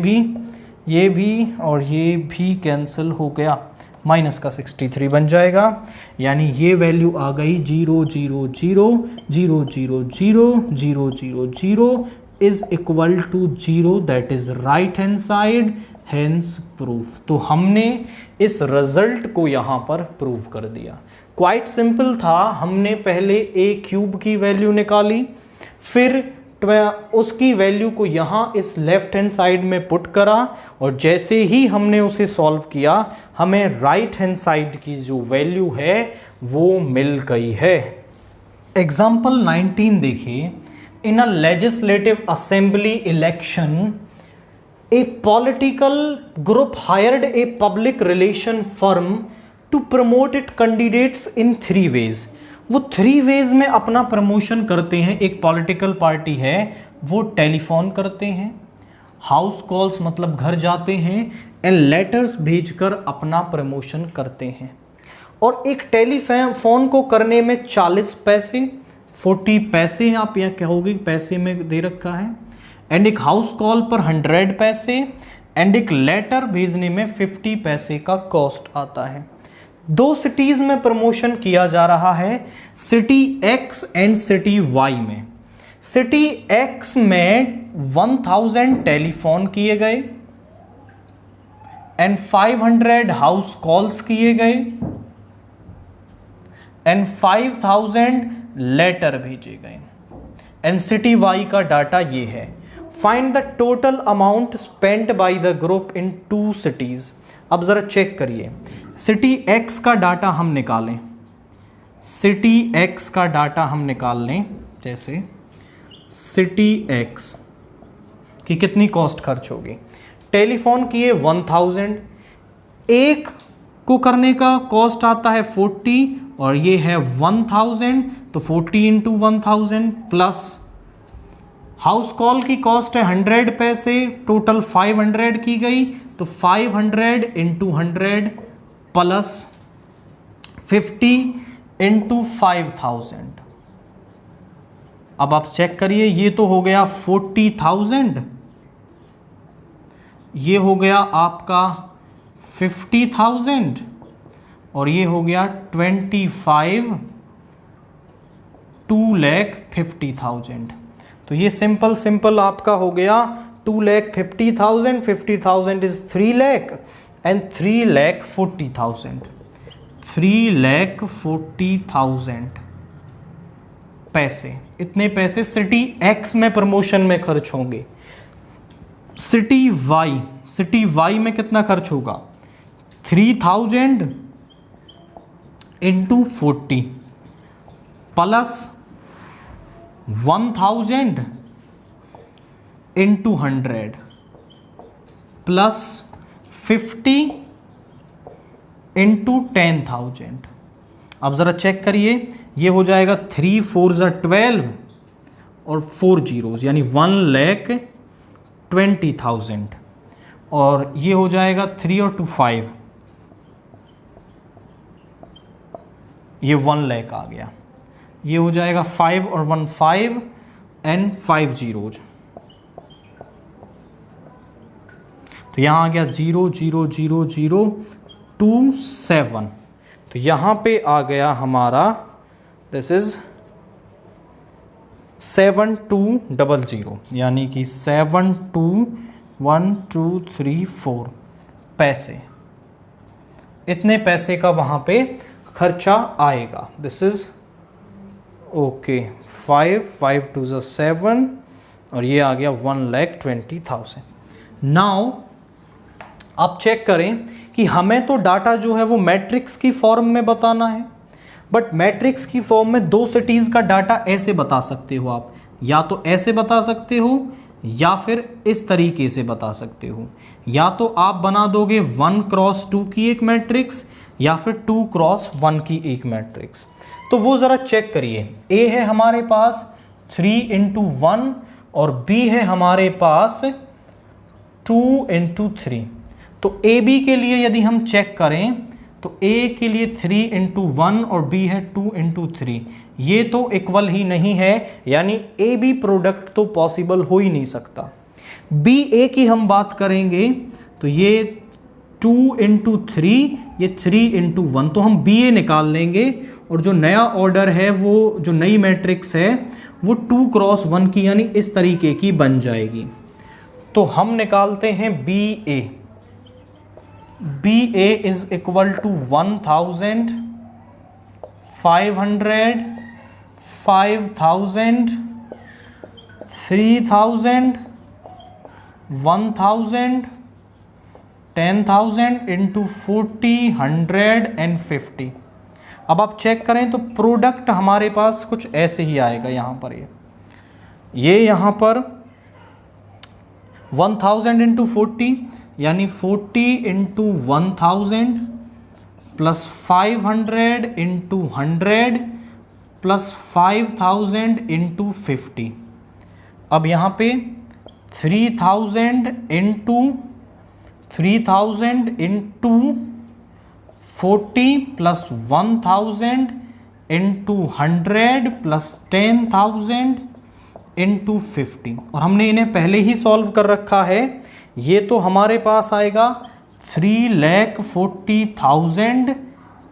भी और ये भी कैंसिल हो गया, माइनस का 63 बन जाएगा। यानी ये वैल्यू आ गई 0 0 0 0 0 0 0 0 0 is equal to 0, that is right hand side, hence proof. तो हमने इस रिजल्ट को यहाँ पर प्रूव कर दिया। क्वाइट सिंपल था, हमने पहले ए क्यूब की वैल्यू निकाली, फिर उसकी वैल्यू को यहाँ इस लेफ्ट हैंड साइड में पुट करा, और जैसे ही हमने उसे सॉल्व किया हमें राइट हैंड साइड की जो वैल्यू है वो मिल गई है। एग्जाम्पल 19 देखिए, in a legislative assembly election a political group hired a public relation firm to promote its candidates in 3 ways। वो 3 ways में अपना प्रमोशन करते हैं। एक पॉलिटिकल पार्टी है, वो टेलीफोन करते हैं, हाउस कॉल्स मतलब घर जाते हैं, एंड लेटर्स भेजकर अपना प्रमोशन करते हैं। और एक टेलीफोन को करने में 40 पैसे, 40 पैसे आप यहाँ कहोगे पैसे में दे रखा है, एंड एक हाउस कॉल पर 100 पैसे, एंड एक लेटर भेजने में 50 पैसे का कॉस्ट आता है। दो सिटीज में प्रमोशन किया जा रहा है, city X and city Y में। सिटी एक्स में 1000 टेलीफोन किए गए एंड 500 हाउस कॉल्स किए गए एंड 5000 लेटर भेजे गए, एंड सिटी वाई का डाटा ये है। Find the total amount spent by the group in 2 cities. अब जरा चेक करिए, सिटी एक्स का डाटा हम निकालें, सिटी एक्स का डाटा हम निकाल लें, जैसे सिटी एक्स की कितनी कॉस्ट खर्च होगी। टेलीफोन किए 1000, एक को करने का कॉस्ट आता है 40 और ये है 1000, तो 40 इंटू 1000 प्लस हाउस कॉल की कॉस्ट है 100 पैसे, टोटल 500 की गई, तो 500 इंटू 100 प्लस 50 इंटू 5000। अब आप चेक करिए, ये तो हो गया 40,000, ये हो गया आपका 50,000 और ये हो गया 2,50,000। तो ये सिंपल आपका हो गया 2,50,000, 50,000 इज 3 लाख एंड 3,40,000, 3,40,000 पैसे। इतने पैसे सिटी एक्स में प्रमोशन में खर्च होंगे। सिटी वाई में कितना खर्च होगा, 3000 into 40 plus 1000 into 100 plus 50 into 10,000। अब ज़रा चेक करिए, ये हो जाएगा 3 4 12 और 4 जीरोज़ यानी 1,20,000 और ये हो जाएगा 3 और 2 5, ये 1 लाख आ गया। ये हो जाएगा 5 और 1 5 एंड 5 जीरोज़, तो यहाँ आ गया 0 0 0 0 2 7। तो यहाँ पे आ गया हमारा दिस इज 7200 यानी कि 721234 पैसे। इतने पैसे का वहाँ पे खर्चा आएगा। दिस इज ओके 5 5 2 7 और ये आ गया 1,20,000। नाउ आप चेक करें कि हमें तो डाटा जो है वो मैट्रिक्स की फॉर्म में बताना है, बट मैट्रिक्स की फॉर्म में दो सिटीज़ का डाटा ऐसे बता सकते हो आप, या तो ऐसे बता सकते हो या फिर इस तरीके से बता सकते हो। या तो आप बना दोगे 1x2 की एक मैट्रिक्स या फिर 2x1 की एक मैट्रिक्स। तो वो ज़रा चेक करिए, ए है हमारे पास 3x1 और बी है हमारे पास 2x3। तो ए बी के लिए यदि हम चेक करें तो ए के लिए 3x1 और बी है 2x3, ये तो इक्वल ही नहीं है, यानी ए बी प्रोडक्ट तो पॉसिबल हो ही नहीं सकता। बी ए की हम बात करेंगे तो ये 2x3, ये 3x1, तो हम बी ए निकाल लेंगे और जो नया ऑर्डर है वो जो नई मैट्रिक्स है वो 2x1 की यानी इस तरीके की बन जाएगी। तो हम निकालते हैं B A. B A is equal to 1,000, 500, 5,000, 3,000, 1,000, 10,000 into 40, 100 and 50। अब आप चेक करें तो प्रोडक्ट हमारे पास कुछ ऐसे ही आएगा। यहाँ पर ये यहाँ पर 1000 इंटू 40 यानी 40 into 1000 plus 500 into 100 plus 5000 into 50। अब यहाँ पे 3000 into 3000 into 40 plus 1000 into 100 plus 10,000 into 50, और हमने इन्हें पहले ही सॉल्व कर रखा है। ये तो हमारे पास आएगा 3,40,000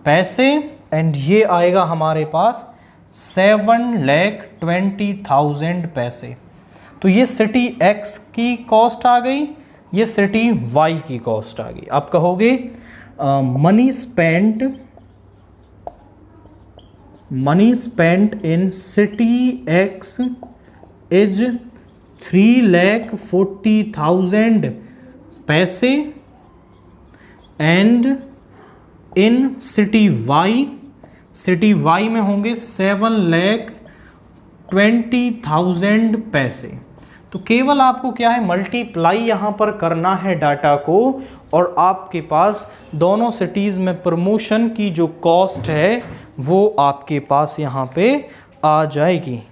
पैसे, एंड ये आएगा हमारे पास 7,20,000 पैसे। तो ये सिटी X की कॉस्ट आ गई, ये सिटी Y की कॉस्ट आ गई। आप कहोगे money spent in city X is 3,40,000 पैसे, एंड इन सिटी Y में होंगे 7,20,000 पैसे। तो केवल आपको क्या है, मल्टीप्लाई यहाँ पर करना है डाटा को, और आपके पास दोनों सिटीज़ में प्रमोशन की जो कॉस्ट है वो आपके पास यहाँ पे आ जाएगी।